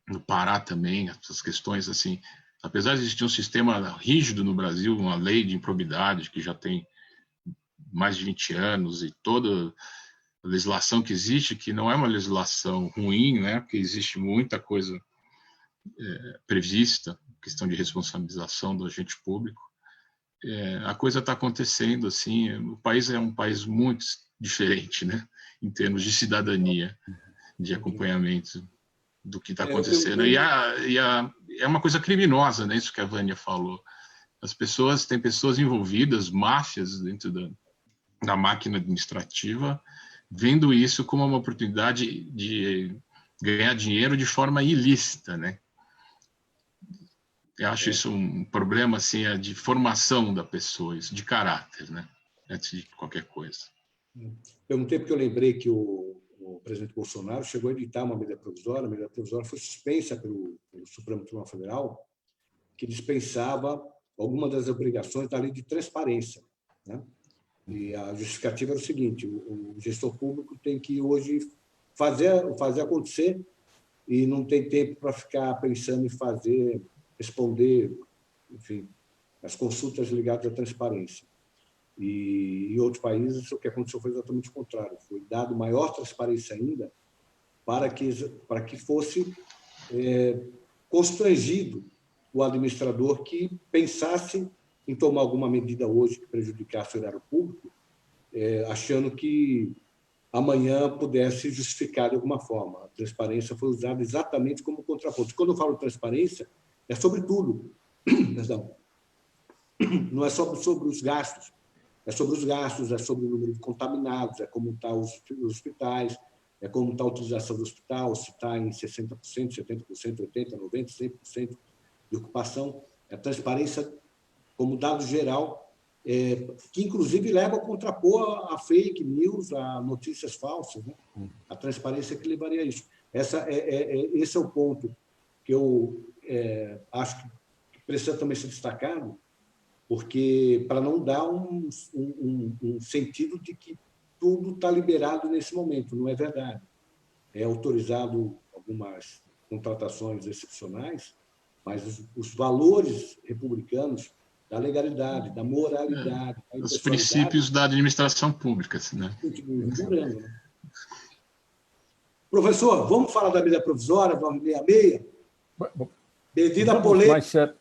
No Pará também, essas questões assim, apesar de existir um sistema rígido no Brasil, uma lei de improbidade que já tem mais de 20 anos e toda a legislação que existe, que não é uma legislação ruim, né? Porque existe muita coisa prevista, questão de responsabilização do agente público. A coisa está acontecendo assim, o país é um país muito diferente, né? Em termos de cidadania, de acompanhamento do que está acontecendo. É uma coisa criminosa, né? Isso que a Vânia falou. Tem pessoas envolvidas, máfias dentro da máquina administrativa, vendo isso como uma oportunidade de ganhar dinheiro de forma ilícita, né? Eu acho isso um problema assim, de formação da pessoa, isso de caráter, né? Antes de qualquer coisa. Perguntei porque eu lembrei que o presidente Bolsonaro chegou a editar uma medida provisória. A medida provisória foi suspensa pelo Supremo Tribunal Federal, que dispensava algumas das obrigações da lei de transparência, né? E a justificativa era o seguinte: o gestor público tem que hoje fazer acontecer e não tem tempo para ficar pensando em responder, enfim, as consultas ligadas à transparência. E em outros países, o que aconteceu foi exatamente o contrário. Foi dado maior transparência ainda para que fosse constrangido o administrador que pensasse em tomar alguma medida hoje que prejudicasse o erário público, achando que amanhã pudesse justificar de alguma forma. A transparência foi usada exatamente como contraponto. Quando eu falo transparência, é sobre tudo. Não é só sobre os gastos. É sobre os gastos, é sobre o número de contaminados, é como estão os hospitais, é como está a utilização do hospital, se está em 60%, 70%, 80%, 90%, 100% de ocupação. É a transparência como dado geral, que inclusive leva a contrapor a fake news, a notícias falsas, né? A transparência que levaria a isso. Esse é o ponto que eu acho que precisa também ser destacado, porque para não dar um sentido de que tudo está liberado nesse momento. Não é verdade. É autorizado algumas contratações excepcionais, mas os valores republicanos da legalidade, da moralidade, da os princípios da administração pública, né? Continuam vigorando, né? Professor, vamos falar da medida provisória, 966? Medida polêmica.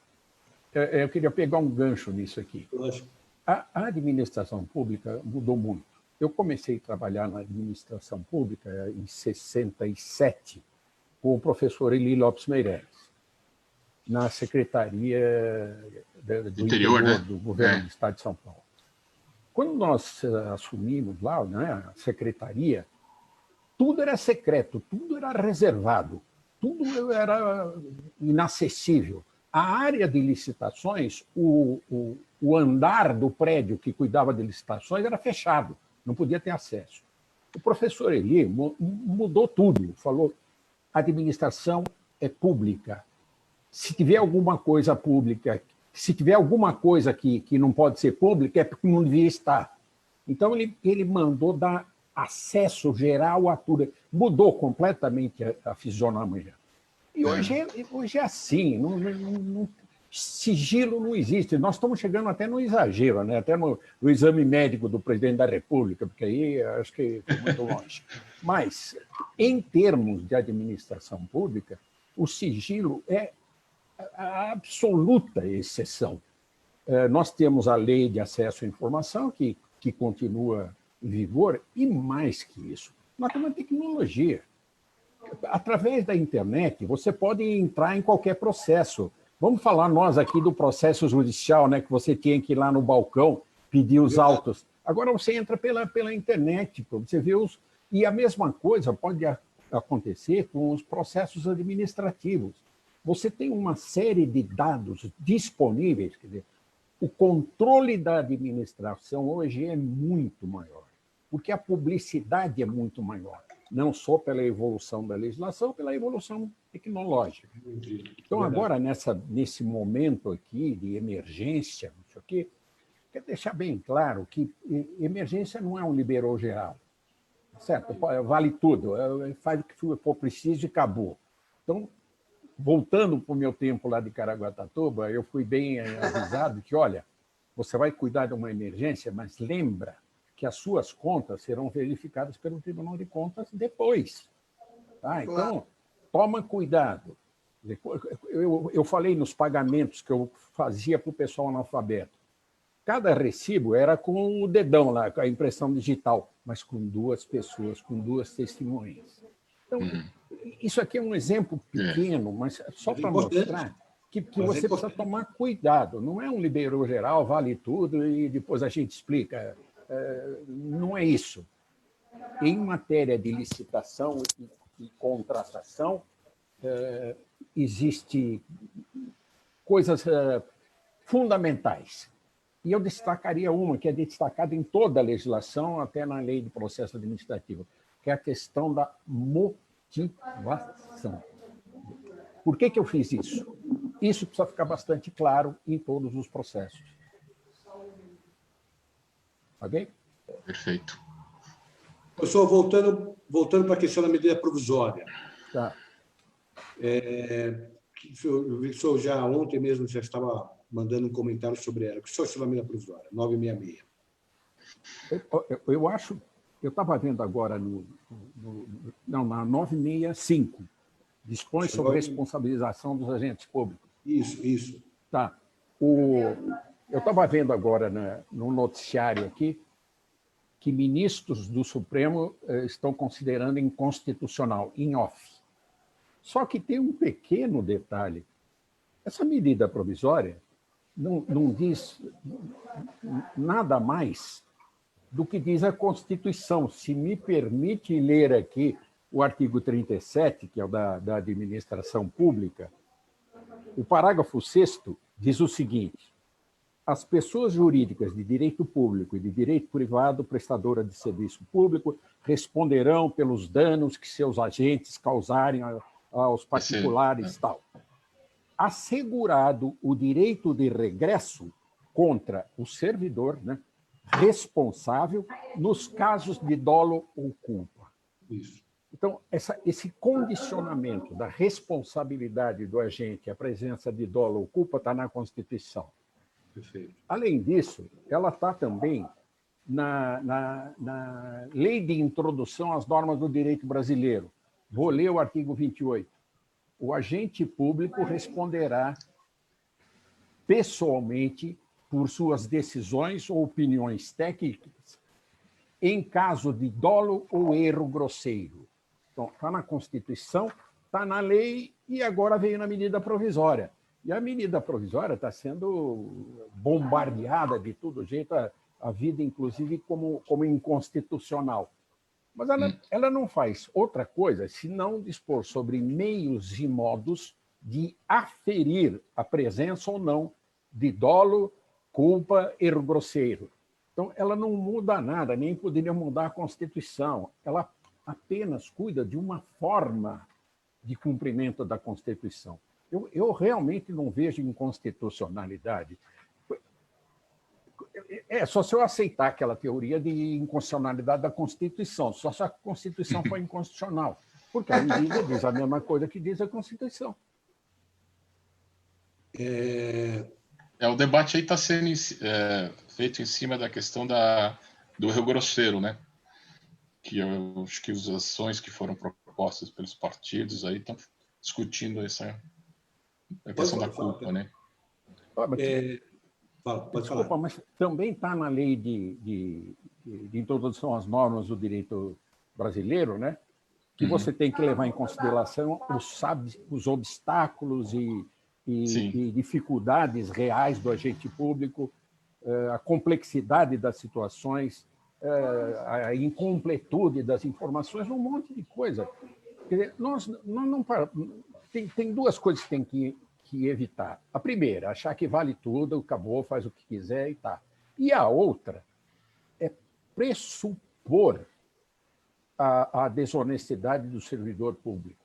Eu queria pegar um gancho nisso aqui. Lógico. A administração pública mudou muito. Eu comecei a trabalhar na administração pública em 67, com o professor Eli Lopes Meireles, na Secretaria do Interior, né? Do Governo do Estado de São Paulo. Quando nós assumimos lá, né, a secretaria, tudo era secreto, tudo era reservado, tudo era inacessível. A área de licitações, o andar do prédio que cuidava de licitações era fechado, não podia ter acesso. O professor Eli mudou tudo, falou: a administração é pública. Se tiver alguma coisa pública, se tiver alguma coisa que não pode ser pública, é porque não devia estar. Então, ele mandou dar acesso geral a tudo. Mudou completamente a fisionomia. E hoje é assim, sigilo não existe. Nós estamos chegando até no exagero, né? Até no exame médico do presidente da República, porque aí acho que é muito longe. Mas, em termos de administração pública, o sigilo é a absoluta exceção. Nós temos a Lei de Acesso à Informação, que continua em vigor, e mais que isso, nós temos a tecnologia. Através da internet, você pode entrar em qualquer processo. Vamos falar nós aqui do processo judicial, né, que você tinha que ir lá no balcão pedir os autos. Agora você entra pela internet, você vê os... E a mesma coisa pode acontecer com os processos administrativos. Você tem uma série de dados disponíveis, quer dizer, o controle da administração hoje é muito maior, porque a publicidade é muito maior, não só pela evolução da legislação, pela evolução tecnológica. Então, agora, nesse momento aqui de emergência, não sei o quê, quer deixar bem claro que emergência não é um liberou geral, certo? Vale tudo, faz o que for preciso e acabou. Então, voltando para o meu tempo lá de Caraguatatuba, eu fui bem avisado que, olha, você vai cuidar de uma emergência, mas lembra que as suas contas serão verificadas pelo Tribunal de Contas depois. Tá? Então, toma cuidado. Eu falei nos pagamentos que eu fazia para o pessoal analfabeto. Cada recibo era com o dedão lá, com a impressão digital, mas com 2 pessoas, com 2 testemunhas. Então, isso aqui é um exemplo pequeno, mas só para mostrar que você precisa tomar cuidado. Não é um liberou geral, vale tudo e depois a gente explica. Não é isso. Em matéria de licitação, e contratação, existe coisas fundamentais. E eu destacaria uma que é destacada em toda a legislação, até na lei de processo administrativo, que é a questão da motivação. Por que eu fiz isso? Isso precisa ficar bastante claro em todos os processos. Ok? Perfeito. Professor, voltando para a questão da medida provisória. Tá. Eu vi que o senhor já ontem mesmo já estava mandando um comentário sobre ela. O que o senhor achou da medida provisória, 966? Eu acho... Eu estava vendo agora na 965, dispõe sobre responsabilização dos agentes públicos. Isso. Tá. Eu estava vendo agora no noticiário aqui que ministros do Supremo estão considerando inconstitucional, in off. Só que tem um pequeno detalhe. Essa medida provisória não diz nada mais do que diz a Constituição. Se me permite ler aqui o artigo 37, que é o da administração pública, o parágrafo 6º diz o seguinte: as pessoas jurídicas de direito público e de direito privado, prestadora de serviço público, responderão pelos danos que seus agentes causarem aos particulares, tal. Assegurado o direito de regresso contra o servidor, né, responsável nos casos de dolo ou culpa. Isso. Então, esse condicionamento da responsabilidade do agente à presença de dolo ou culpa está na Constituição. Perfeito. Além disso, ela está também na Lei de Introdução às Normas do Direito Brasileiro. Vou ler o artigo 28. O agente público responderá pessoalmente por suas decisões ou opiniões técnicas em caso de dolo ou erro grosseiro. Então, está na Constituição, está na lei e agora veio na medida provisória. E a medida provisória está sendo bombardeada de todo jeito, a vida, inclusive, como inconstitucional. Mas ela não faz outra coisa senão dispor sobre meios e modos de aferir a presença ou não de dolo, culpa, erro grosseiro. Então, ela não muda nada, nem poderia mudar a Constituição. Ela apenas cuida de uma forma de cumprimento da Constituição. Eu realmente não vejo inconstitucionalidade. É só se eu aceitar aquela teoria de inconstitucionalidade da Constituição, só se a Constituição for inconstitucional, porque a medida diz a mesma coisa que diz a Constituição. O debate aí está sendo feito em cima da questão do erro grosseiro, né? Que eu acho que as ações que foram propostas pelos partidos aí estão discutindo a questão da culpa, né? Desculpa, mas também está na lei de introdução às normas do direito brasileiro, né? Que você tem que levar em consideração os obstáculos e dificuldades reais do agente público, a complexidade das situações, a incompletude das informações, um monte de coisa. Quer dizer, tem duas coisas que tem que evitar. A primeira, achar que vale tudo, acabou, faz o que quiser e tá. E a outra é pressupor a desonestidade do servidor público.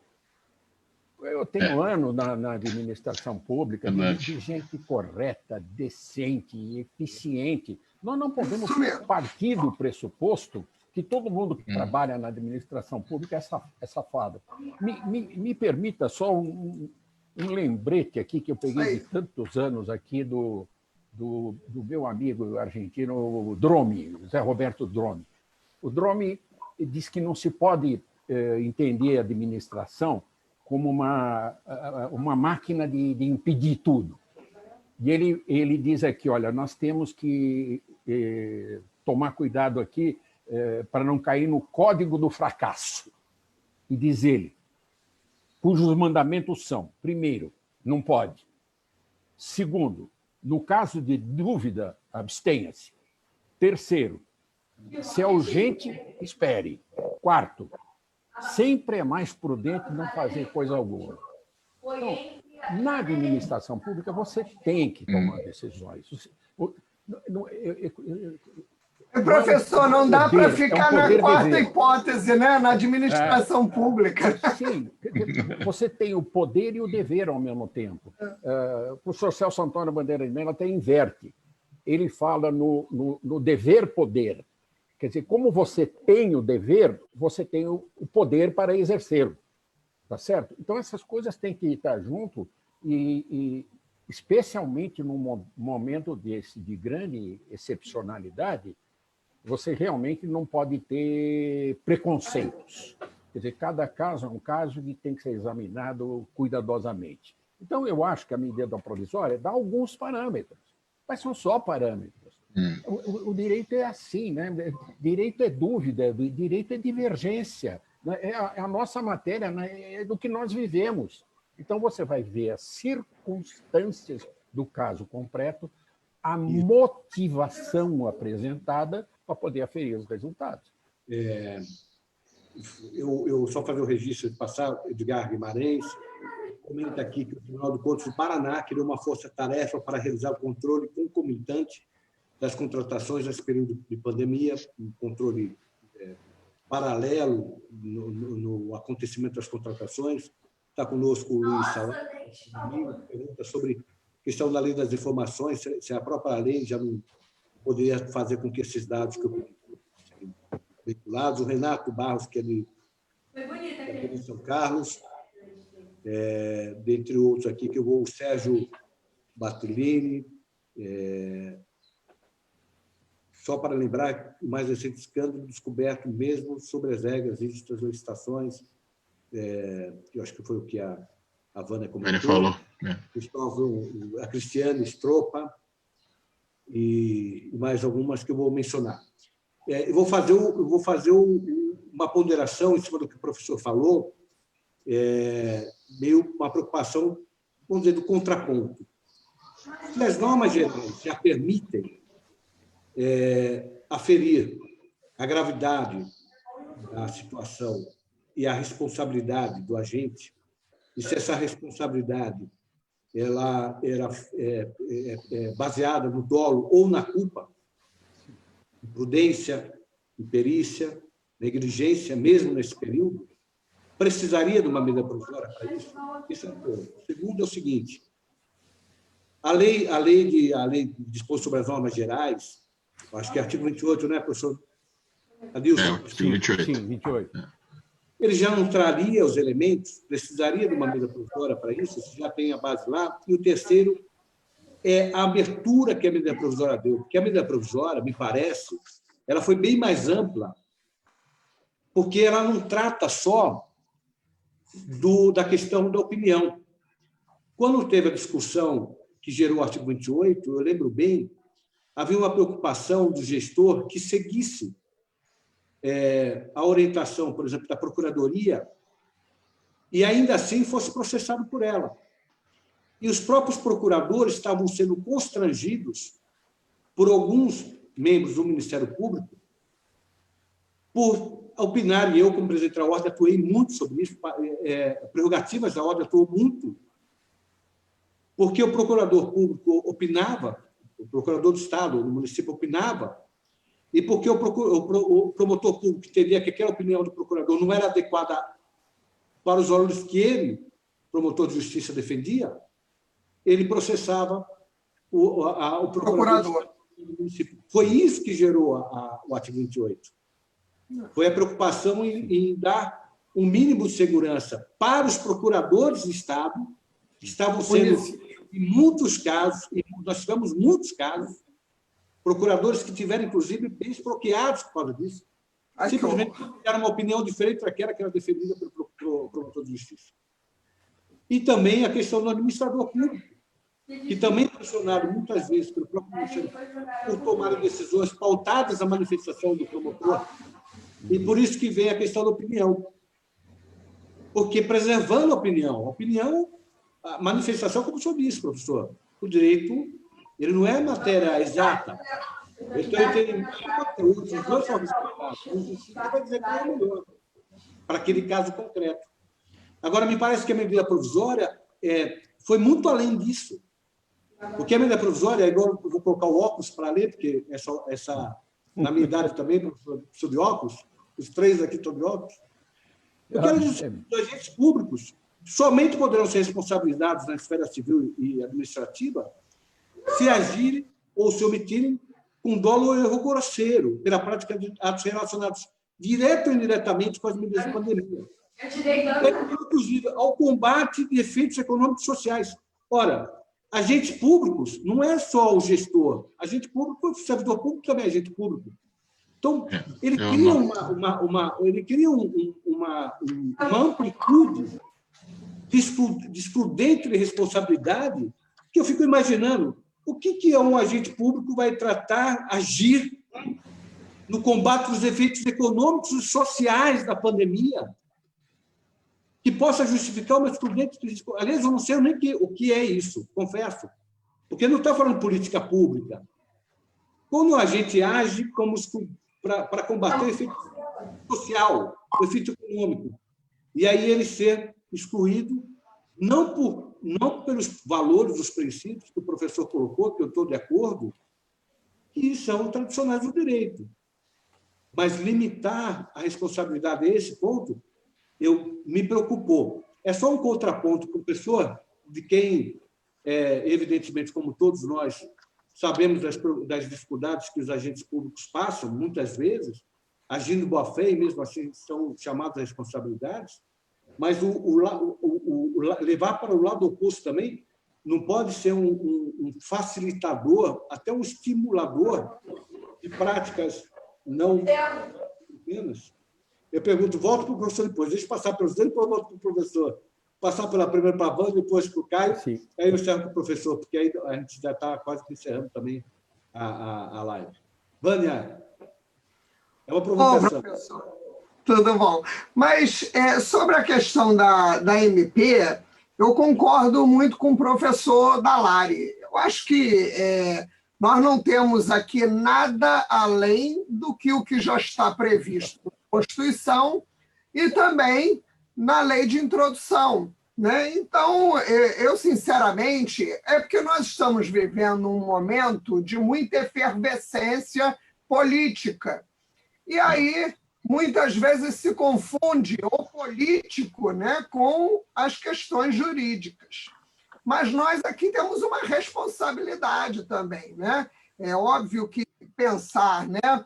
Eu tenho anos na administração pública de gente correta, decente e eficiente. Nós não podemos partir do pressuposto que todo mundo que trabalha na administração pública é safado. Me permita só um lembrete aqui que eu peguei de tantos anos aqui do meu amigo argentino Dromi, José Roberto Dromi. O Dromi diz que não se pode entender a administração como uma máquina de impedir tudo. E ele diz aqui, olha, nós temos que tomar cuidado aqui para não cair no código do fracasso. E diz ele, cujos mandamentos são, primeiro, não pode. Segundo, no caso de dúvida, abstenha-se. Terceiro, se é urgente, espere. Quarto, sempre é mais prudente não fazer coisa alguma. Então, na administração pública, você tem que tomar decisões. Professor, não dá para ficar na quarta hipótese, né? Na administração pública. Sim, você tem o poder e o dever ao mesmo tempo. O professor Celso Antônio Bandeira de Mello até inverte. Ele fala no dever-poder. Quer dizer, como você tem o dever, você tem o poder para exercê-lo. Tá certo? Então, essas coisas têm que estar junto e especialmente num momento desse de grande excepcionalidade, você realmente não pode ter preconceitos. Quer dizer, cada caso é um caso que tem que ser examinado cuidadosamente. Então, eu acho que a medida provisória dá alguns parâmetros, mas são só parâmetros. O direito é assim, né? Direito é dúvida, direito é divergência. É a nossa matéria, é do que nós vivemos. Então, você vai ver as circunstâncias do caso concreto, a motivação apresentada para poder aferir os resultados. Eu só fazer o registro de passar, Edgar Guimarães comenta aqui que o Tribunal de Contas do Paraná criou uma força-tarefa para realizar o controle concomitante das contratações nesse período de pandemia, um controle paralelo no acontecimento das contratações. Está conosco o Luiz Salé, pergunta sobre a questão da lei das informações, se a própria lei já não poderia fazer com que esses dados que eu veiculados. O Renato Barros, que é de São Carlos, dentre outros aqui, que eu vou, o Sérgio Bartolini, só para lembrar o mais recente escândalo descoberto mesmo sobre as regras das licitações, eu acho que foi o que a Vânia comentou. Ele falou. A Cristiane Stropa e mais algumas que eu vou mencionar. Eu vou fazer uma ponderação em cima do que o professor falou, meio uma preocupação, vamos dizer, do contraponto. Se as normas gerais já permitem aferir a gravidade da situação e a responsabilidade do agente, e se essa responsabilidade ela era baseada no dolo ou na culpa, imprudência, imperícia, negligência, mesmo nesse período, precisaria de uma medida provisória para isso? Isso é um ponto. O segundo é o seguinte: a lei dispõe sobre as normas gerais, acho que é artigo 28, né, professor Adilson? Artigo 28. Sim, 28. Ele já não traria os elementos, precisaria de uma medida provisória para isso, se já tem a base lá. E o terceiro é a abertura que a medida provisória deu, porque a medida provisória, me parece, ela foi bem mais ampla, porque ela não trata só da questão da opinião. Quando teve a discussão que gerou o artigo 28, eu lembro bem, havia uma preocupação do gestor que seguisse a orientação, por exemplo, da Procuradoria, e ainda assim fosse processado por ela. E os próprios procuradores estavam sendo constrangidos por alguns membros do Ministério Público por opinar, e eu, como presidente da Ordem, atuei muito sobre isso, prerrogativas da Ordem atuou muito, porque o procurador público opinava, o procurador do Estado, do município opinava, e porque o promotor público entendia que aquela opinião do procurador não era adequada para os valores que ele, promotor de justiça, defendia, ele processava o procurador do município. Foi isso que gerou o artigo 28. Foi a preocupação em dar um mínimo de segurança para os procuradores de Estado, que estavam sendo, em muitos casos, e nós tivemos muitos casos, procuradores que tiveram, inclusive, bens bloqueados por causa disso. Simplesmente tiveram uma opinião diferente daquela que era defendida pelo promotor de justiça. E também a questão do administrador público, que também é pressionado muitas vezes pelo próprio Ministério por tomar decisões pautadas na manifestação do promotor. E por isso que vem a questão da opinião. Porque preservando a opinião, a manifestação, como o senhor disse, professor, o direito ele não é matéria exata. Então, os dois são respeitados. O justiça vai dizer que é melhor. para aquele caso concreto. Agora, me parece que a medida provisória foi muito além disso. Porque a medida provisória, agora eu vou colocar o óculos para ler, porque na minha idade também, professor de óculos, os três aqui estão de óculos. Eu quero dizer que os agentes públicos somente poderão ser responsabilizados na esfera civil e administrativa se agirem ou se omitirem com dolo ou erro grosseiro, pela prática de atos relacionados direto ou indiretamente com as medidas de pandemia, inclusive ao combate de efeitos econômicos e sociais. Ora, agentes públicos não é só o gestor, agente público, o servidor público também é agente público. Então, ele cria uma amplitude de excludente de responsabilidade que eu fico imaginando o que um agente público vai tratar, agir no combate dos efeitos econômicos e sociais da pandemia, que possa justificar uma excludente. Aliás, eu não sei nem o que é isso, confesso, porque não está falando de política pública. Quando a gente age para combater o efeito social, o efeito econômico, e aí ele ser excluído, não pelos valores, os princípios que o professor colocou, que eu estou de acordo, que são tradicionais do direito, mas limitar a responsabilidade a esse ponto me preocupou. É só um contraponto, professor, de quem, evidentemente, como todos nós, sabemos das dificuldades que os agentes públicos passam, muitas vezes, agindo boa-fé, e mesmo assim são chamados a responsabilidades, mas levar para o lado oposto também não pode ser um facilitador, até um estimulador de práticas não apenas. Eu pergunto, volto para o professor depois, deixa eu passar pelos dois, depois eu volto para o professor. Passar primeiro para a Vânia, depois para o Caio, sim. Aí eu encerro para o professor, porque aí a gente já está quase que encerrando também a live. Vânia, é uma provocação. Bom, professor, tudo bom. Mas sobre a questão da MP, eu concordo muito com o professor Dallari. Eu acho que nós não temos aqui nada além do que o que já está previsto na Constituição e também na lei de introdução, né? Então, eu sinceramente, porque nós estamos vivendo um momento de muita efervescência política. E aí, muitas vezes, se confunde o político, né, com as questões jurídicas. Mas nós aqui temos uma responsabilidade também, né? É óbvio que pensar, né,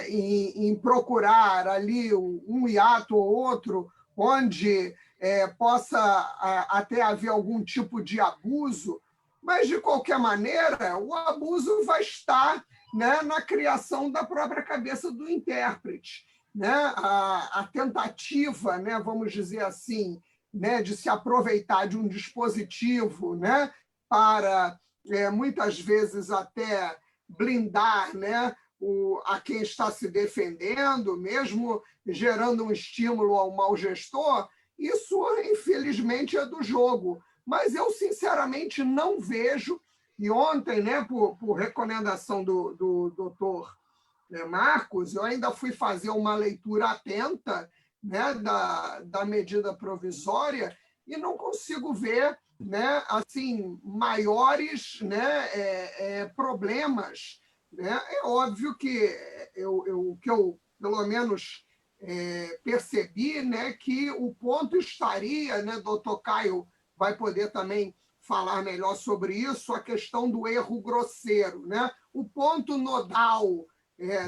em procurar ali um hiato ou outro onde possa até haver algum tipo de abuso, mas, de qualquer maneira, o abuso vai estar, né, na criação da própria cabeça do intérprete, né? A tentativa, né, vamos dizer assim, né, de se aproveitar de um dispositivo, né, para, muitas vezes, até blindar, né, a quem está se defendendo, mesmo gerando um estímulo ao mau gestor, isso, infelizmente, é do jogo. Mas eu, sinceramente, não vejo, e ontem, né, por recomendação do doutor Marcos, eu ainda fui fazer uma leitura atenta, né, da medida provisória e não consigo ver, né, assim, maiores, né, problemas. Né? É óbvio que eu pelo menos, percebi, né, que o ponto estaria, né, doutor Caio vai poder também falar melhor sobre isso, a questão do erro grosseiro. Né? O ponto nodal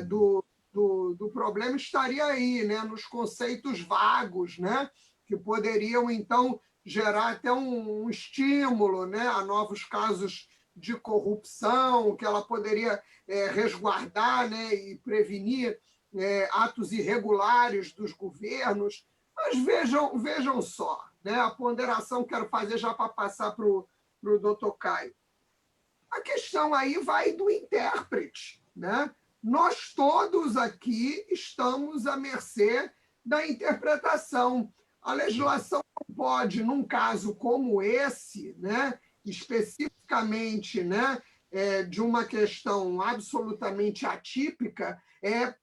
do problema estaria aí, né, nos conceitos vagos, né, que poderiam, então, gerar até um estímulo, né, a novos casos de corrupção, que ela poderia resguardar, né, e prevenir atos irregulares dos governos. Mas vejam só, né, a ponderação que quero fazer já para passar para o doutor Caio. A questão aí vai do intérprete. Né? Nós todos aqui estamos à mercê da interpretação. A legislação não pode, num caso como esse, né, especificamente, né, de uma questão absolutamente atípica,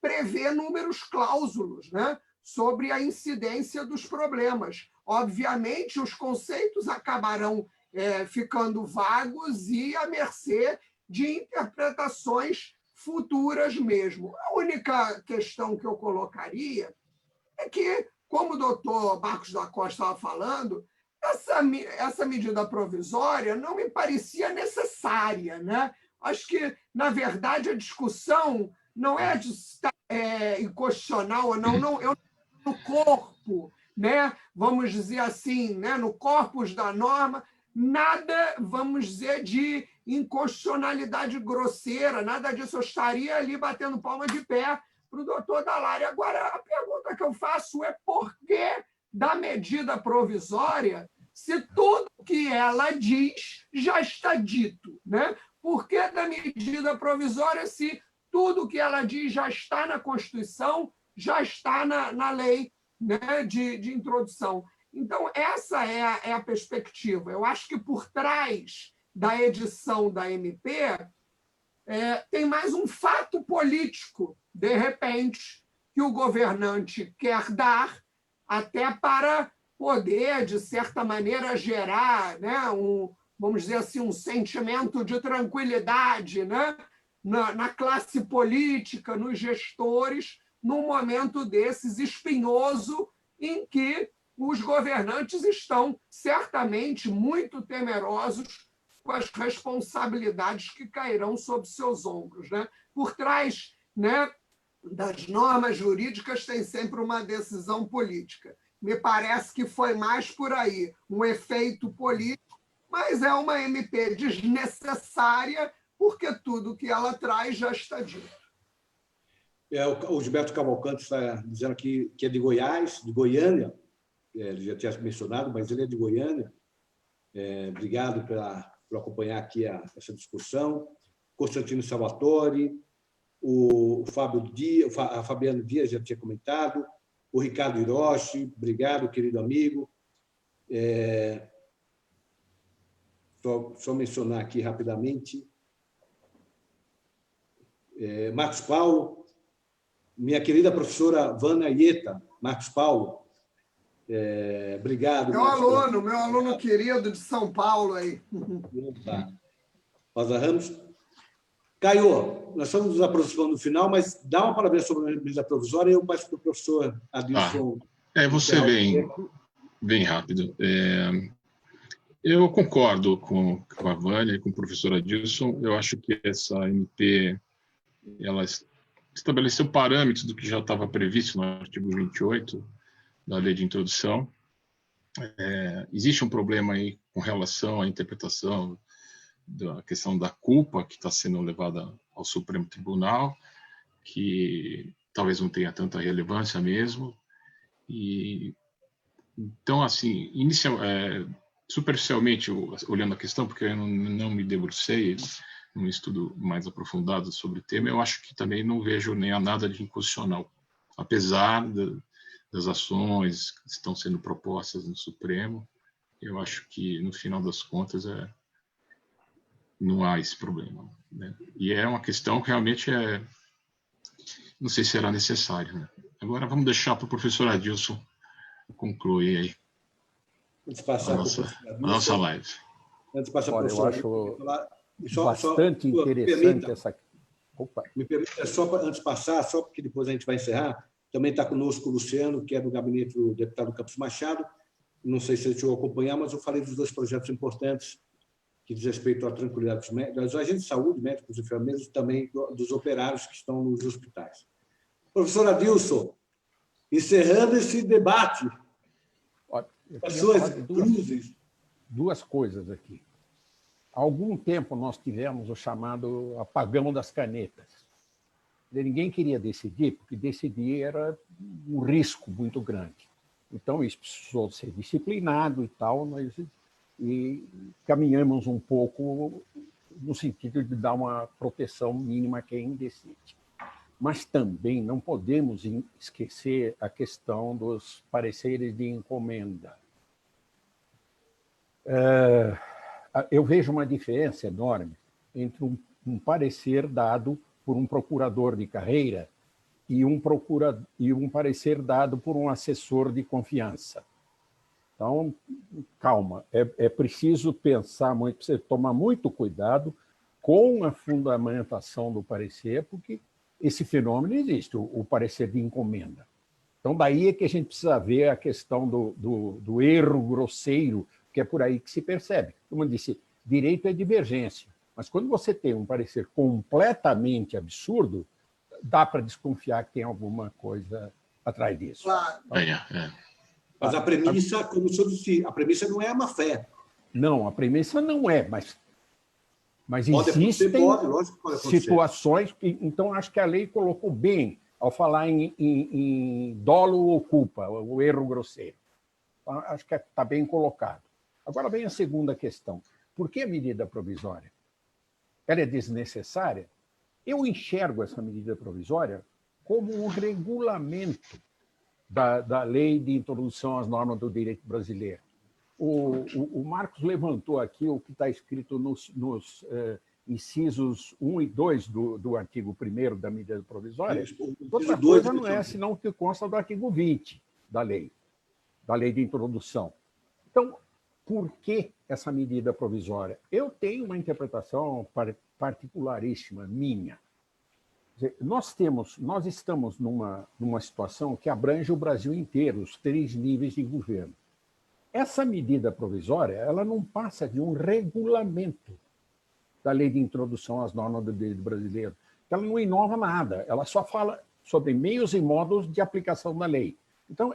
prever números clausulos, né? sobre a incidência dos problemas. Obviamente, os conceitos acabarão ficando vagos e à mercê de interpretações futuras mesmo. A única questão que eu colocaria é que, como o doutor Marcos da Costa estava falando, essa medida provisória não me parecia necessária, né? Acho que, na verdade, a discussão não é de estar inconstitucional ou não, eu no corpo, né? Vamos dizer assim, né? No corpus da norma, nada, vamos dizer, de inconstitucionalidade grosseira, nada disso. Eu estaria ali batendo palma de pé para o doutor Dallaire. Agora, a pergunta que eu faço é por que da medida provisória se tudo que ela diz já está dito, né? Por que da medida provisória se tudo que ela diz já está na Constituição, já está na lei, né, de introdução? Então, essa é a perspectiva. Eu acho que por trás da edição da MP tem mais um fato político, de repente, que o governante quer dar até para poder, de certa maneira, gerar, né, vamos dizer assim, um sentimento de tranquilidade, né, na classe política, nos gestores, num momento desses espinhoso em que os governantes estão certamente muito temerosos com as responsabilidades que cairão sobre seus ombros, né? Por trás, né, das normas jurídicas tem sempre uma decisão política. Me parece que foi mais por aí, um efeito político, mas é uma MP desnecessária, porque tudo que ela traz já está dito. O Gilberto Cavalcante está dizendo aqui que é de Goiás, de Goiânia. Ele já tinha mencionado, mas ele é de Goiânia. Obrigado por acompanhar aqui essa discussão. Constantino Salvatore, o a Fabiano Dias já tinha comentado, o Ricardo Hiroshi, obrigado, querido amigo. Só mencionar aqui rapidamente. Marcos Paulo, minha querida professora Vana Ieta, Marcos Paulo, obrigado. Meu aluno querido de São Paulo aí. Rosa Ramos. Caio, nós estamos nos aproximando do final, mas dá uma palavra sobre a medida provisória e eu passo para o professor Adilson. Você bem rápido. Eu concordo com a Vânia e com o professor Adilson. Eu acho que essa MP ela estabeleceu parâmetros do que já estava previsto no artigo 28 da Lei de Introdução. Existe um problema aí com relação à interpretação da questão da culpa que está sendo levada ao Supremo Tribunal, que talvez não tenha tanta relevância mesmo. Então, assim, superficialmente, olhando a questão, porque eu não me debrucei num estudo mais aprofundado sobre o tema, eu acho que também não vejo nem nada de inconstitucional, apesar das ações que estão sendo propostas no Supremo. Eu acho que, no final das contas, não há esse problema, né? E é uma questão que realmente não sei se será necessário, né? Agora vamos deixar para o professor Adilson concluir aí a nossa live. Antes de passar para o professor, eu acho bastante interessante essa... Opa. Me permita, antes de passar, só porque depois a gente vai encerrar, também está conosco o Luciano, que é do gabinete do deputado Campos Machado. Não sei se ele chegou a acompanhar, mas eu falei dos dois projetos importantes que diz respeito à tranquilidade dos médicos, dos agentes de saúde, médicos e enfermeiros, e também dos operários que estão nos hospitais. Professor Adilson, encerrando esse debate, as suas cruzes. Duas coisas aqui. Há algum tempo nós tivemos o chamado apagão das canetas. Ninguém queria decidir, porque decidir era um risco muito grande. Então, isso precisou ser disciplinado e tal, e caminhamos um pouco no sentido de dar uma proteção mínima a quem decide. Mas também não podemos esquecer a questão dos pareceres de encomenda. Eu vejo uma diferença enorme entre um parecer dado por um procurador de carreira e um parecer dado por um assessor de confiança. Então, calma, é preciso pensar muito, precisa tomar muito cuidado com a fundamentação do parecer, porque esse fenômeno existe, o parecer de encomenda. Então, daí é que a gente precisa ver a questão do erro grosseiro, que é por aí que se percebe. Como eu disse, direito é divergência, mas quando você tem um parecer completamente absurdo, dá para desconfiar que tem alguma coisa atrás disso. Claro. Mas a premissa, como o senhor disse, a premissa não é a má-fé. Não, a premissa não é, mas Pode existem lógico que pode acontecer. situações que, então, acho que a lei colocou bem ao falar em dolo ou culpa, o erro grosseiro. Então, acho que está bem colocado. Agora vem a segunda questão. Por que a medida provisória? Ela é desnecessária? Eu enxergo essa medida provisória como um regulamento da lei de introdução às normas do direito brasileiro. O Marcos levantou aqui o que está escrito nos incisos 1 e 2 do artigo 1º da medida provisória. Outra coisa não é senão o que consta do artigo 20 da lei de introdução. Então, por que essa medida provisória? Eu tenho uma interpretação particularíssima minha. Nós estamos numa situação que abrange o Brasil inteiro, os 3 níveis de governo. Essa medida provisória, ela não passa de um regulamento da lei de introdução às normas do direito brasileiro. Ela não inova nada, ela só fala sobre meios e modos de aplicação da lei. Então,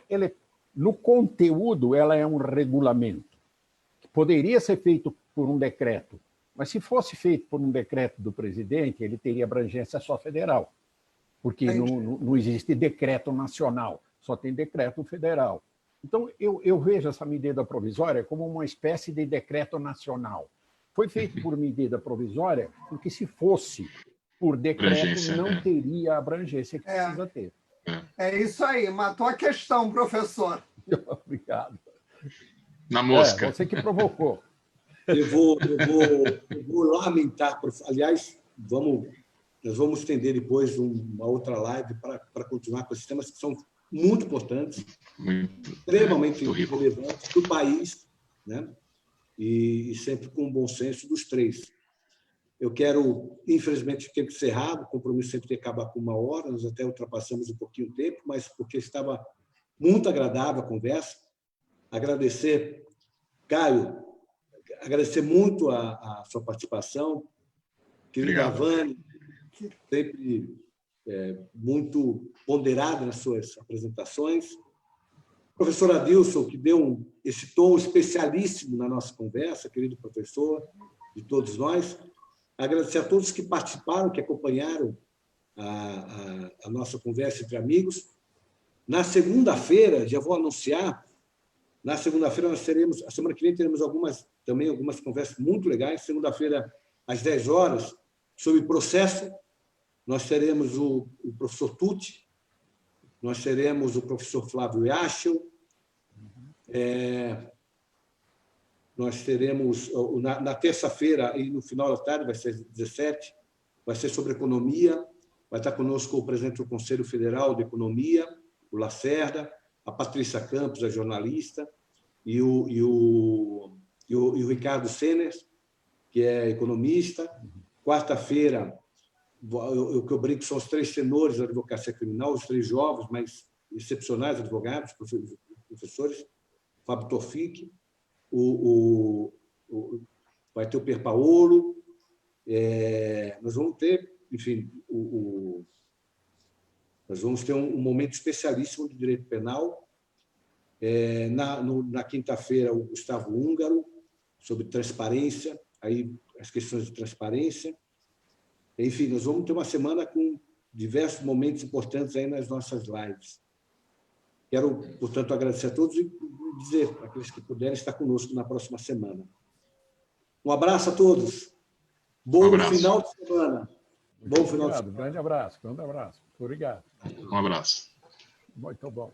no conteúdo, ela é um regulamento, que poderia ser feito por um decreto, mas se fosse feito por um decreto do presidente, ele teria abrangência só federal, porque não existe decreto nacional, só tem decreto federal. Então, eu vejo essa medida provisória como uma espécie de decreto nacional. Foi feito por medida provisória, porque se fosse por decreto, não teria a abrangência que precisa ter. É isso aí, matou a questão, professor. Obrigado. Na mosca. Você que provocou. Eu vou lamentar, aliás, nós vamos estender depois uma outra live para continuar com esses temas que são muito importantes, extremamente relevantes para o país, né? E sempre com o bom senso dos 3. Eu quero, infelizmente, ter que encerrar, o compromisso sempre tem que acabar com 1 hora, nós até ultrapassamos um pouquinho o tempo, mas porque estava muito agradável a conversa. Agradecer, Caio, agradecer muito a sua participação, querida Vânia, sempre muito ponderada nas suas apresentações. Professor Adilson, que deu esse tom especialíssimo na nossa conversa, querido professor, de todos nós. Agradecer a todos que participaram, que acompanharam a nossa conversa entre amigos. Na segunda-feira, já vou anunciar, na segunda-feira nós teremos, a semana que vem teremos algumas conversas muito legais. Segunda-feira, às 10 horas, sobre processo, nós teremos o professor Tucci, nós teremos o professor Flávio Yachel, nós teremos, na terça-feira, e no final da tarde, vai ser 17, vai ser sobre economia, vai estar conosco o presidente do Conselho Federal de Economia, o Lacerda, a Patrícia Campos, a jornalista, e o Ricardo Sener, que é economista. Quarta-feira, o que eu brinco são os 3 tenores da advocacia criminal, os 3 jovens, mas excepcionais advogados, professores, Fábio Tofik, vai ter o Pierpaolo, nós vamos ter, enfim, nós vamos ter um momento especialíssimo do direito penal. Na quinta-feira, o Gustavo Húngaro, sobre transparência, aí as questões de transparência. Enfim, nós vamos ter uma semana com diversos momentos importantes aí nas nossas lives. Quero, portanto, agradecer a todos e dizer para aqueles que puderem estar conosco na próxima semana. Um abraço a todos. Bom final de semana. Bom final de semana. Grande abraço. Obrigado. Um abraço. Muito bom.